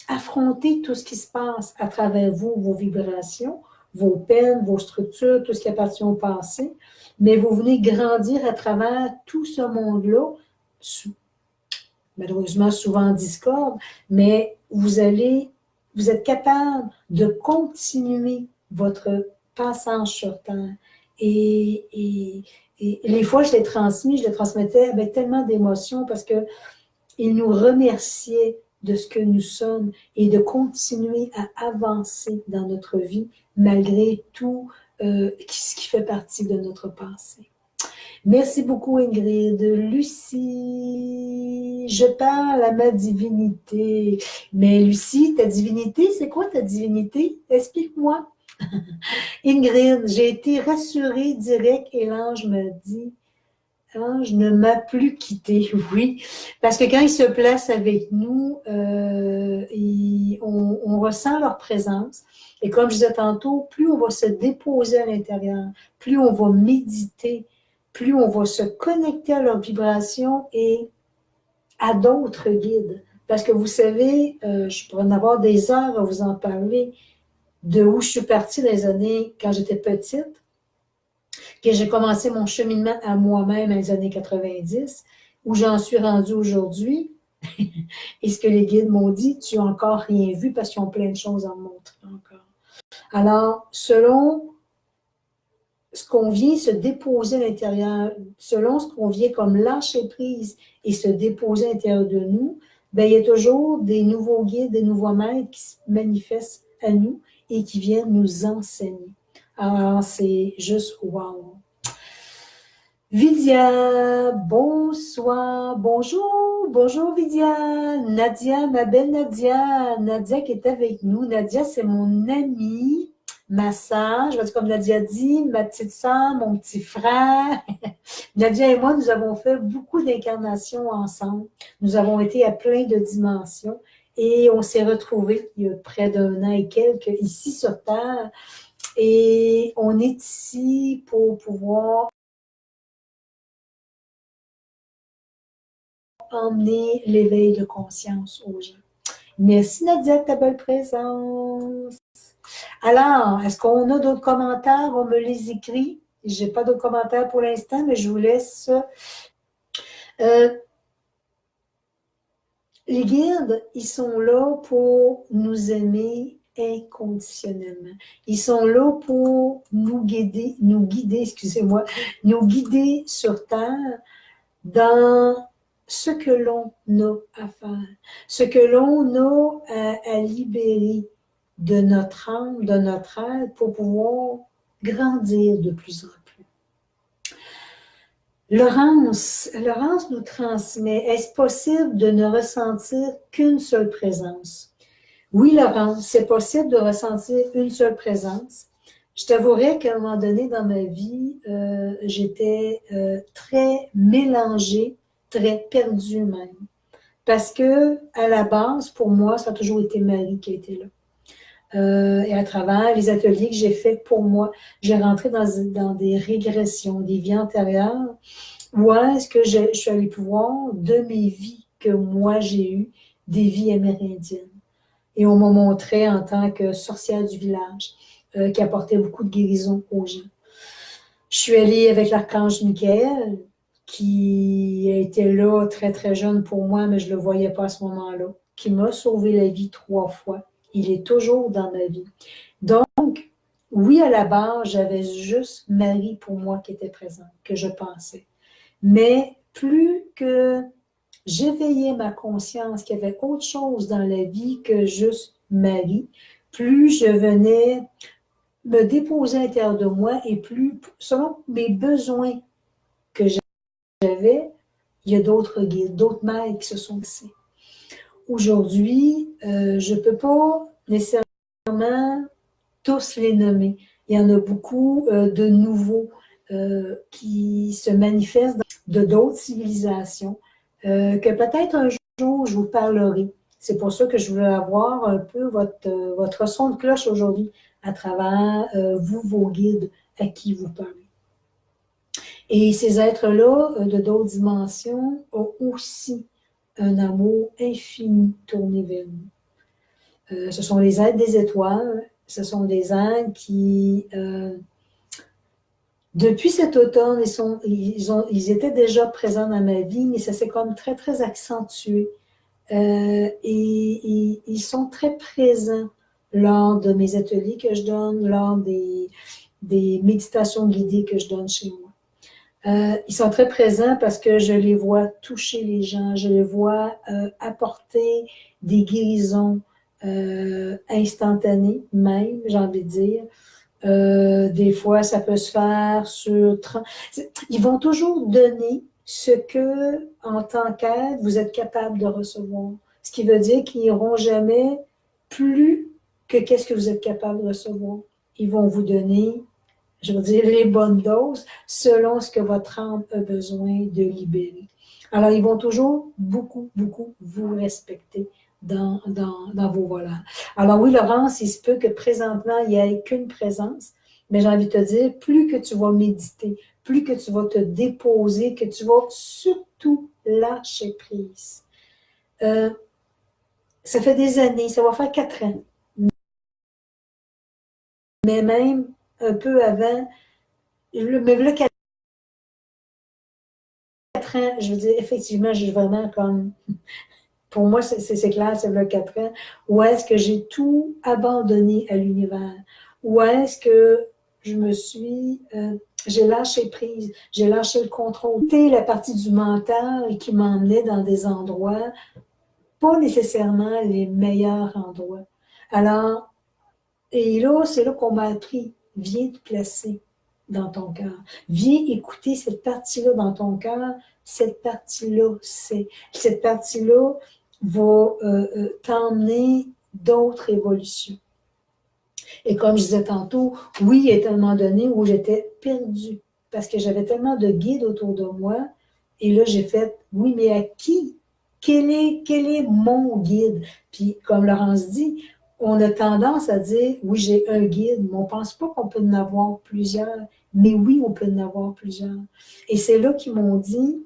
affronter tout ce qui se passe à travers vous, vos vibrations, vos peines, vos structures, tout ce qui appartient au passé, mais vous venez grandir à travers tout ce monde-là, malheureusement souvent en discorde, mais vous êtes capable de continuer votre passage sur Terre. Et les fois, je les transmettais avec tellement d'émotion parce que Ils nous remerciaient de ce que nous sommes et de continuer à avancer dans notre vie malgré tout ce qui fait partie de notre passé. Merci beaucoup, Ingrid. Lucie, je parle à ma divinité. Mais Lucie, ta divinité, c'est quoi ta divinité? Explique-moi. Ingrid, j'ai été rassurée direct et l'ange me dit, l'ange ne m'a plus quitté, oui, parce que quand ils se placent avec nous, on ressent leur présence. Et comme je disais tantôt, plus on va se déposer à l'intérieur, plus on va méditer, plus on va se connecter à leur vibration et à d'autres guides. Parce que vous savez, je pourrais en avoir des heures à vous en parler, de où je suis partie dans les années quand j'étais petite, que j'ai commencé mon cheminement à moi-même dans les années 90, où j'en suis rendue aujourd'hui. Et ce que les guides m'ont dit, tu n'as encore rien vu parce qu'ils ont plein de choses à me montrer encore. Alors, selon ce qu'on vient se déposer à l'intérieur, selon ce qu'on vient comme lâcher prise et se déposer à l'intérieur de nous, ben, il y a toujours des nouveaux guides, des nouveaux maîtres qui se manifestent à nous et qui viennent nous enseigner. Alors, c'est juste wow. Vidia, bonsoir, bonjour Vidia, Nadia, ma belle Nadia, Nadia qui est avec nous. Nadia, c'est mon amie, ma sœur, je vais dire comme Nadia dit, ma petite sœur, mon petit frère. Nadia et moi, nous avons fait beaucoup d'incarnations ensemble. Nous avons été à plein de dimensions et on s'est retrouvés il y a près d'un an et quelques ici sur Terre. Et on est ici pour pouvoir emmener l'éveil de conscience aux gens. Merci Nadia de ta belle présence. Alors, est-ce qu'on a d'autres commentaires? On me les écrit. Je n'ai pas d'autres commentaires pour l'instant, mais je vous laisse. Les guides, ils sont là pour nous aimer inconditionnellement. Ils sont là pour nous guider, excusez-moi, nous guider sur Terre dans ce que l'on a à faire, ce que l'on a à libérer de notre âme, de notre être, pour pouvoir grandir de plus en plus. Laurence nous transmet, est-ce possible de ne ressentir qu'une seule présence? Oui, Laurence, c'est possible de ressentir une seule présence. Je t'avouerais qu'à un moment donné dans ma vie, j'étais très mélangée, très perdue même. Parce que, à la base, pour moi, ça a toujours été Marie qui a été là. Et à travers les ateliers que j'ai faits pour moi, j'ai rentré dans des régressions, des vies antérieures, où est-ce que je suis allée pouvoir, de mes vies que moi j'ai eues, des vies amérindiennes. Et on m'a montré en tant que sorcière du village, qui apportait beaucoup de guérison aux gens. Je suis allée avec l'archange Michael, qui était là très, très jeune pour moi, mais je ne le voyais pas à ce moment-là, qui m'a sauvé la vie 3 fois. Il est toujours dans ma vie. Donc, oui, à la base, j'avais juste Marie pour moi qui était présente, que je pensais. Mais plus que j'éveillais ma conscience qu'il y avait autre chose dans la vie que juste Marie, plus je venais me déposer à l'intérieur de moi et plus, selon mes besoins que j'avais, il y a d'autres guides, d'autres maîtres qui se sont passés. Aujourd'hui, je ne peux pas nécessairement tous les nommer. Il y en a beaucoup de nouveaux qui se manifestent de d'autres civilisations que peut-être un jour je vous parlerai. C'est pour ça que je veux avoir un peu votre son de cloche aujourd'hui à travers vous, vos guides à qui vous parlez. Et ces êtres-là, de d'autres dimensions, ont aussi un amour infini tourné vers nous. Ce sont les êtres des étoiles, ce sont des êtres qui, depuis cet automne, ils étaient déjà présents dans ma vie, mais ça s'est comme très, très accentué. Et ils sont très présents lors de mes ateliers que je donne, lors des méditations guidées que je donne chez moi. Ils sont très présents parce que je les vois toucher les gens, je les vois apporter des guérisons instantanées même, j'ai envie de dire. Des fois, ça peut se faire sur 30. Ils vont toujours donner ce que, en tant qu'aide, vous êtes capable de recevoir. Ce qui veut dire qu'ils n'iront jamais plus que qu'est-ce que vous êtes capable de recevoir. Ils vont vous donner, je veux dire, les bonnes doses selon ce que votre âme a besoin de libérer. Alors, ils vont toujours beaucoup, beaucoup vous respecter dans vos volants. Alors oui, Laurence, il se peut que présentement, il n'y ait qu'une présence, mais j'ai envie de te dire, plus que tu vas méditer, plus que tu vas te déposer, que tu vas surtout lâcher prise. Ça fait des années, ça va faire 4 ans, mais même un peu avant, mais là, 4 ans, je veux dire, effectivement, j'ai vraiment comme, pour moi, c'est clair, c'est là 4 ans, où est-ce que j'ai tout abandonné à l'univers, où est-ce que je me suis, j'ai lâché prise, j'ai lâché le contrôle. C'était la partie du mental qui m'emmenait dans des endroits, pas nécessairement les meilleurs endroits. Alors, et là, c'est là qu'on m'a appris, viens te placer dans ton cœur. Viens écouter cette partie-là dans ton cœur. Cette partie-là, c'est. Cette partie-là va t'emmener d'autres évolutions. Et comme je disais tantôt, oui, il y a un moment donné où j'étais perdue parce que j'avais tellement de guides autour de moi. Et là, j'ai fait, oui, mais à qui? Quel est mon guide? Puis, comme Laurence dit, on a tendance à dire, oui, j'ai un guide, mais on ne pense pas qu'on peut en avoir plusieurs. Mais oui, on peut en avoir plusieurs. Et c'est là qu'ils m'ont dit,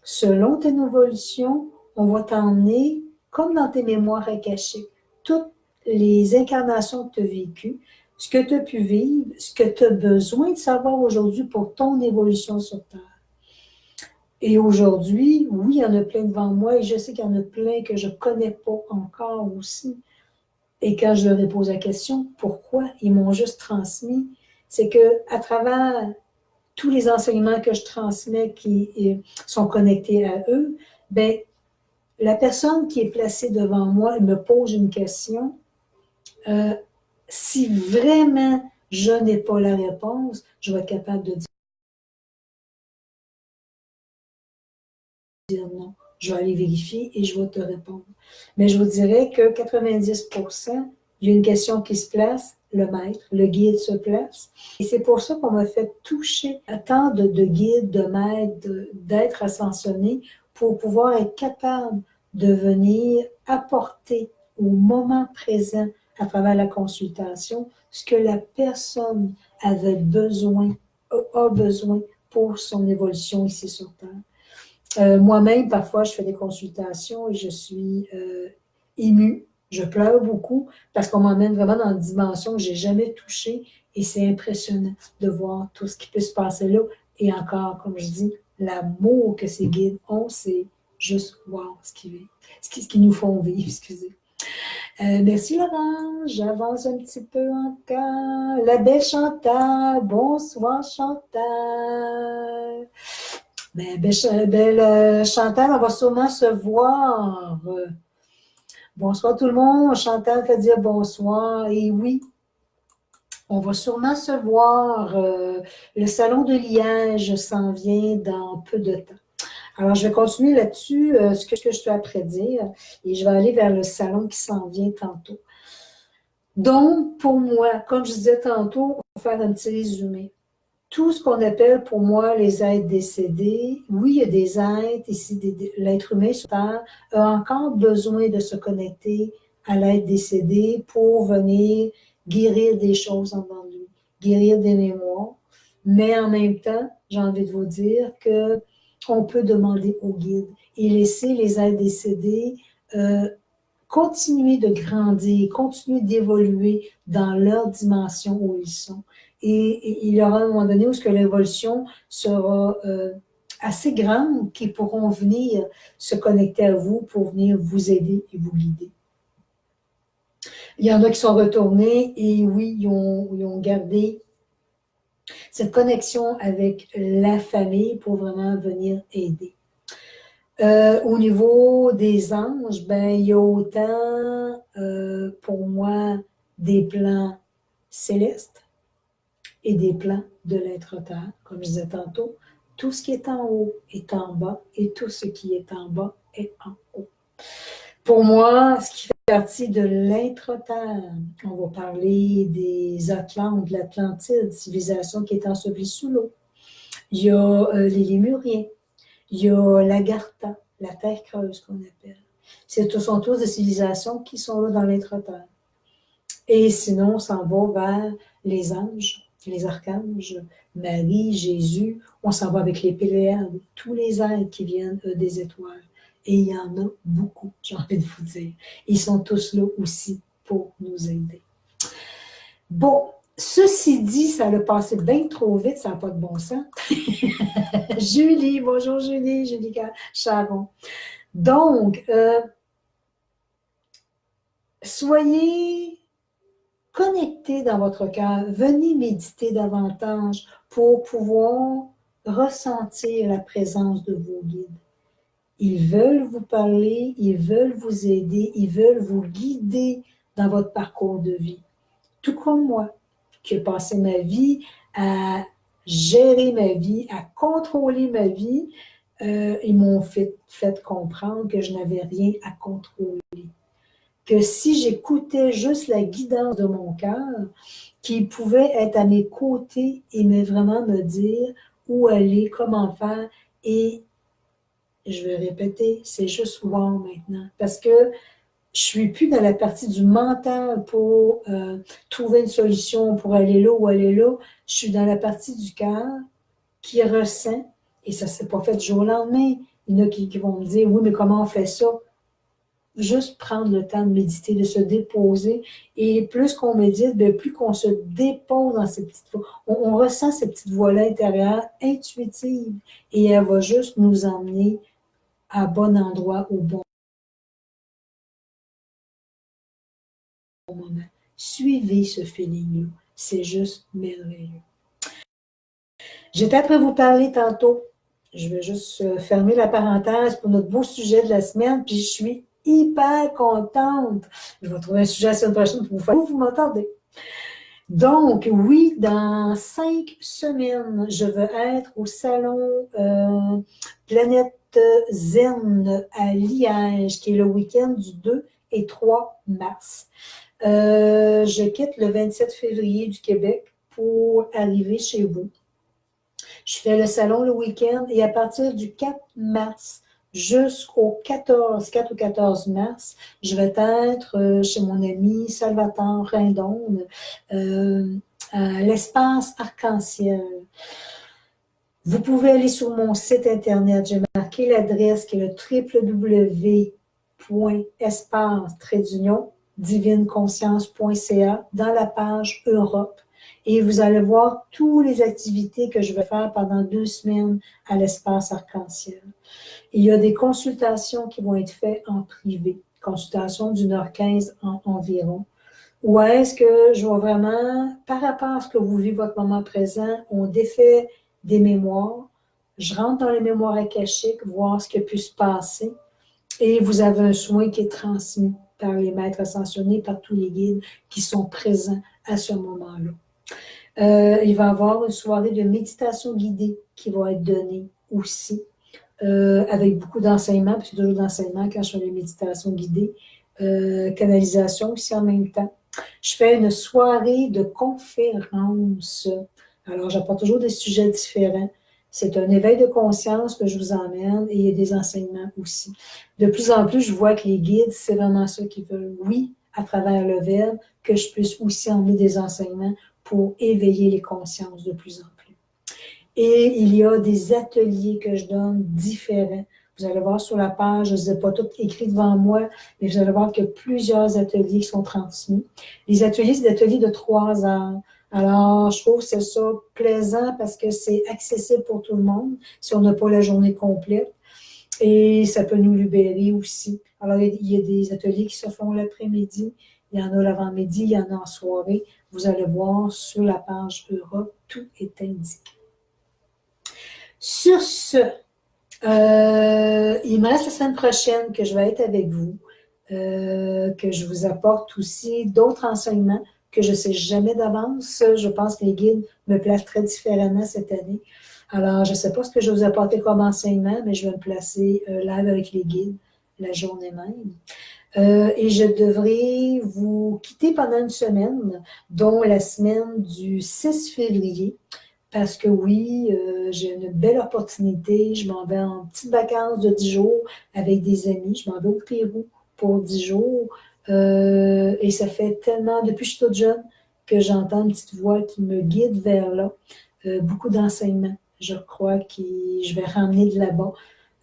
selon ton évolution, on va t'emmener, comme dans tes mémoires à cacher, toutes les incarnations que tu as vécues, ce que tu as pu vivre, ce que tu as besoin de savoir aujourd'hui pour ton évolution sur Terre. Et aujourd'hui, oui, il y en a plein devant moi et je sais qu'il y en a plein que je ne connais pas encore aussi. Et quand je leur ai posé la question, pourquoi ils m'ont juste transmis, c'est qu'à travers tous les enseignements que je transmets qui sont connectés à eux, ben, la personne qui est placée devant moi me pose une question. Si vraiment je n'ai pas la réponse, je vais être capable de dire non. Je vais aller vérifier et je vais te répondre. Mais je vous dirais que 90%, il y a une question qui se place, le maître, le guide se place. Et c'est pour ça qu'on m'a fait toucher à tant de guides, de maîtres, d'êtres ascensionnés pour pouvoir être capable de venir apporter au moment présent à travers la consultation ce que la personne avait besoin, a besoin pour son évolution ici sur Terre. Moi-même, parfois, je fais des consultations et je suis émue. Je pleure beaucoup parce qu'on m'emmène vraiment dans une dimension que je n'ai jamais touchée et c'est impressionnant de voir tout ce qui peut se passer là. Et encore, comme je dis, l'amour que ces guides ont, c'est juste wow, ce qui nous font vivre, excusez. Merci Laurent, j'avance un petit peu encore. La belle Chantal, bonsoir Chantal. Belle Chantal, on va sûrement se voir. Bonsoir tout le monde. Chantal fait dire bonsoir. Et oui, on va sûrement se voir. Le salon de Liège s'en vient dans peu de temps. Alors, je vais continuer là-dessus, ce que je suis à prédire, et je vais aller vers le salon qui s'en vient tantôt. Donc, pour moi, comme je disais tantôt, on va faire un petit résumé. Tout ce qu'on appelle pour moi les êtres décédés, oui, il y a des êtres ici, l'être humain sur Terre a encore besoin de se connecter à l'être décédé pour venir guérir des choses en dedans de lui, guérir des mémoires. Mais en même temps, j'ai envie de vous dire que on peut demander au guide et laisser les êtres décédés continuer de grandir, continuer d'évoluer dans leur dimension où ils sont. Et il y aura un moment donné où l'évolution sera assez grande qu'ils pourront venir se connecter à vous pour venir vous aider et vous guider. Il y en a qui sont retournés et oui, ils ont gardé cette connexion avec la famille pour vraiment venir aider. Au niveau des anges, ben, il y a autant pour moi des plans célestes et des plans de l'être-terre. Comme je disais tantôt, tout ce qui est en haut est en bas et tout ce qui est en bas est en haut. Pour moi, ce qui fait partie de l'être-terre, on va parler des Atlantes, de l'Atlantide, civilisation qui est ensevelie sous l'eau. Il y a les Lémuriens, il y a l'Agartha, la terre creuse qu'on appelle. Ce sont tous des civilisations qui sont là dans l'être-terre. Et sinon, on s'en va vers les anges, les archanges, Marie, Jésus. On s'en va avec les Pléiades, tous les êtres qui viennent des étoiles. Et il y en a beaucoup, j'ai envie de vous dire. Ils sont tous là aussi pour nous aider. Bon, ceci dit, ça a passé bien trop vite, ça n'a pas de bon sens. Julie, bonjour Julie, Julie Charon. Donc, soyez connectés dans votre cœur, venez méditer davantage pour pouvoir ressentir la présence de vos guides. Ils veulent vous parler, ils veulent vous aider, ils veulent vous guider dans votre parcours de vie. Tout comme moi, qui ai passé ma vie à gérer ma vie, à contrôler ma vie, ils m'ont fait comprendre que je n'avais rien à contrôler. Que si j'écoutais juste la guidance de mon cœur, qui pouvait être à mes côtés et vraiment me dire où aller, comment faire, et je vais répéter, c'est juste wow maintenant, parce que je ne suis plus dans la partie du mental pour trouver une solution, pour aller là ou aller là. Je suis dans la partie du cœur qui ressent, et ça ne s'est pas fait du jour au lendemain. Il y en a qui vont me dire, oui, mais comment on fait ça? Juste prendre le temps de méditer, de se déposer. Et plus qu'on médite, bien, plus qu'on se dépose dans ces petites voies. On ressent ces petites voies-là intérieures, intuitives, et elle va juste nous emmener à bon endroit, au bon moment. Suivez ce feeling-là. C'est juste merveilleux. J'étais après vous parler tantôt. Je vais juste fermer la parenthèse pour notre beau sujet de la semaine, puis je suis hyper contente. Je vais trouver un sujet la semaine prochaine pour vous faire. Vous m'entendez? Donc, oui, dans 5 semaines, je vais être au salon Planète Zen à Liège, qui est le week-end du 2 et 3 mars. Je quitte le 27 février du Québec pour arriver chez vous. Je fais le salon le week-end et à partir du 4 mars jusqu'au 4 ou 14 mars, je vais être chez mon ami Salvatore Rindon à l'espace arc-en-ciel. Vous pouvez aller sur mon site internet, j'ai marqué l'adresse qui est le www.espace-divineconscience.ca dans la page Europe. Et vous allez voir toutes les activités que je vais faire pendant 2 semaines à l'espace arc-en-ciel. Il y a des consultations qui vont être faites en privé, consultations d'1h15 environ, où est-ce que je vais vraiment, par rapport à ce que vous vivez votre moment présent, on défait des mémoires, je rentre dans les mémoires akashiques, voir ce qui a pu se passer, et vous avez un soin qui est transmis par les maîtres ascensionnés, par tous les guides qui sont présents à ce moment-là. Il va y avoir une soirée de méditation guidée qui va être donnée aussi, avec beaucoup d'enseignements, puis c'est toujours d'enseignements quand je fais les méditations guidées, canalisation aussi en même temps. Je fais une soirée de conférence. Alors, j'apporte toujours des sujets différents. C'est un éveil de conscience que je vous emmène et il y a des enseignements aussi. De plus en plus, je vois que les guides, c'est vraiment ça qu'ils veulent. Oui, à travers le verbe, que je puisse aussi emmener des enseignements pour éveiller les consciences de plus en plus. Et il y a des ateliers que je donne différents. Vous allez voir sur la page, je ne les ai pas toutes écrits devant moi, mais vous allez voir qu'il y a plusieurs ateliers qui sont transmis. Les ateliers, c'est des ateliers de 3 heures. Alors, je trouve que c'est ça plaisant parce que c'est accessible pour tout le monde si on n'a pas la journée complète. Et ça peut nous libérer aussi. Alors, il y a des ateliers qui se font l'après-midi, il y en a l'avant-midi, il y en a en soirée. Vous allez voir sur la page Europe, tout est indiqué. Sur ce, il me reste la semaine prochaine que je vais être avec vous, que je vous apporte aussi d'autres enseignements que je ne sais jamais d'avance. Je pense que les guides me placent très différemment cette année. Alors, je ne sais pas ce que je vais vous apporter comme enseignement, mais je vais me placer live avec les guides la journée même. Et je devrais vous quitter pendant une semaine, dont la semaine du 6 février, parce que oui, j'ai une belle opportunité. Je m'en vais en petite vacances de 10 jours avec des amis. Je m'en vais au Pérou pour 10 jours. Et ça fait tellement, depuis que je suis toute jeune, que j'entends une petite voix qui me guide vers là. Beaucoup d'enseignements, je crois, que je vais ramener de là-bas.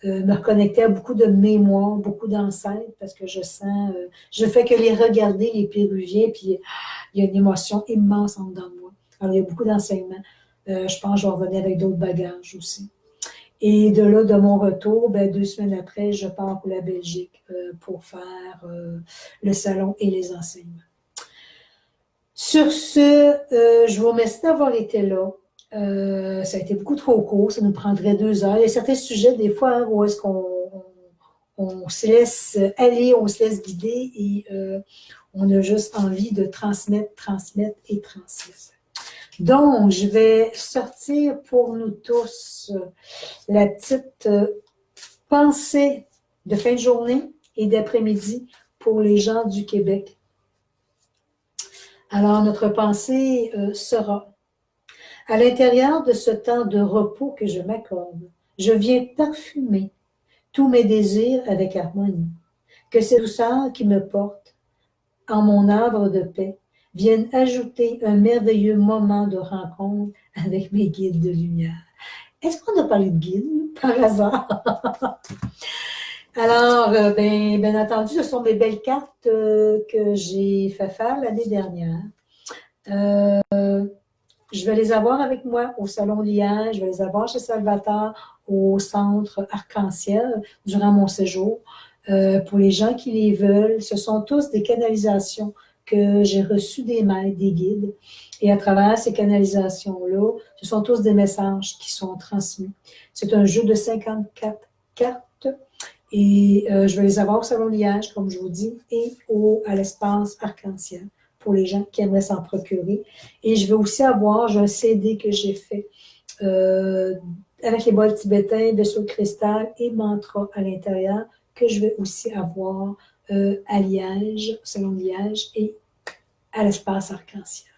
Me reconnecter à beaucoup de mémoires, beaucoup d'ancêtres, parce que je sens, je fais que les regarder, les Péruviens, puis il y a une émotion immense en dedans de moi. Alors, il y a beaucoup d'enseignements. Je pense que je vais revenir avec d'autres bagages aussi. Et de là, de mon retour, ben, 2 semaines après, je pars pour la Belgique pour faire le salon et les enseignements. Sur ce, je vous remercie d'avoir été là. Ça a été beaucoup trop court, ça nous prendrait 2 heures. Il y a certains sujets, des fois, hein, où est-ce qu'on se laisse aller, on se laisse guider et on a juste envie de transmettre, transmettre et transmettre. Donc, je vais sortir pour nous tous la petite pensée de fin de journée et d'après-midi pour les gens du Québec. Alors, notre pensée sera: à l'intérieur de ce temps de repos que je m'accorde, je viens parfumer tous mes désirs avec harmonie. Que ces douceurs qui me portent en mon arbre de paix viennent ajouter un merveilleux moment de rencontre avec mes guides de lumière. Est-ce qu'on a parlé de guides par hasard? Alors, bien entendu, ce sont mes belles cartes que j'ai fait faire l'année dernière. Je vais les avoir avec moi au Salon Liège, je vais les avoir chez Salvatore au Centre Arc-en-Ciel durant mon séjour. Pour les gens qui les veulent, ce sont tous des canalisations que j'ai reçues des maîtres, des guides. Et à travers ces canalisations-là, ce sont tous des messages qui sont transmis. C'est un jeu de 54 cartes. Et je vais les avoir au Salon Liège, comme je vous dis, et à l'espace Arc-en-Ciel pour les gens qui aimeraient s'en procurer. Et je vais aussi avoir, j'ai un CD que j'ai fait avec les bols tibétains, vaisseaux de cristal et mantra à l'intérieur, que je vais aussi avoir à Liège, au Salon de Liège et à l'espace Arc-en-Ciel.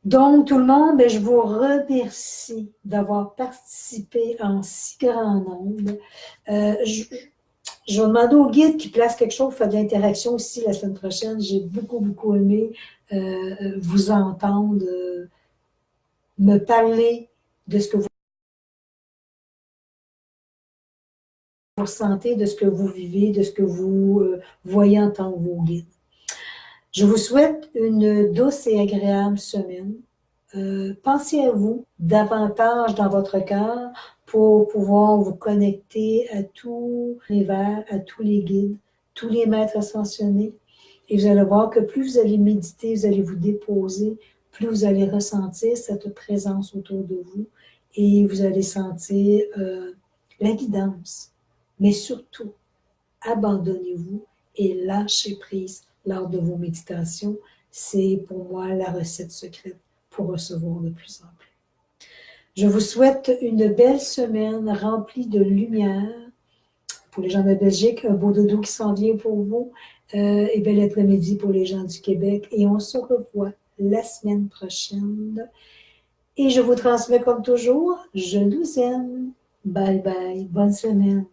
Donc, tout le monde, je vous remercie d'avoir participé en si grand nombre. Je vais demander au guide qui place quelque chose, faire de l'interaction aussi la semaine prochaine. J'ai beaucoup, beaucoup aimé vous entendre, me parler de ce que vous ressentez, de ce que vous vivez, de ce que vous voyez en tant que vos guides. Je vous souhaite une douce et agréable semaine. Pensez à vous davantage dans votre cœur pour pouvoir vous connecter à tous les vers, à tous les guides, tous les maîtres ascensionnés. Et vous allez voir que plus vous allez méditer, vous allez vous déposer, plus vous allez ressentir cette présence autour de vous et vous allez sentir la guidance. Mais surtout, abandonnez-vous et lâchez prise lors de vos méditations. C'est pour moi la recette secrète pour recevoir de plus en plus. Je vous souhaite une belle semaine remplie de lumière. Pour les gens de Belgique, un beau dodo qui s'en vient pour vous. Et bel après-midi pour les gens du Québec. Et on se revoit la semaine prochaine. Et je vous transmets comme toujours, je vous aime. Bye bye. Bonne semaine.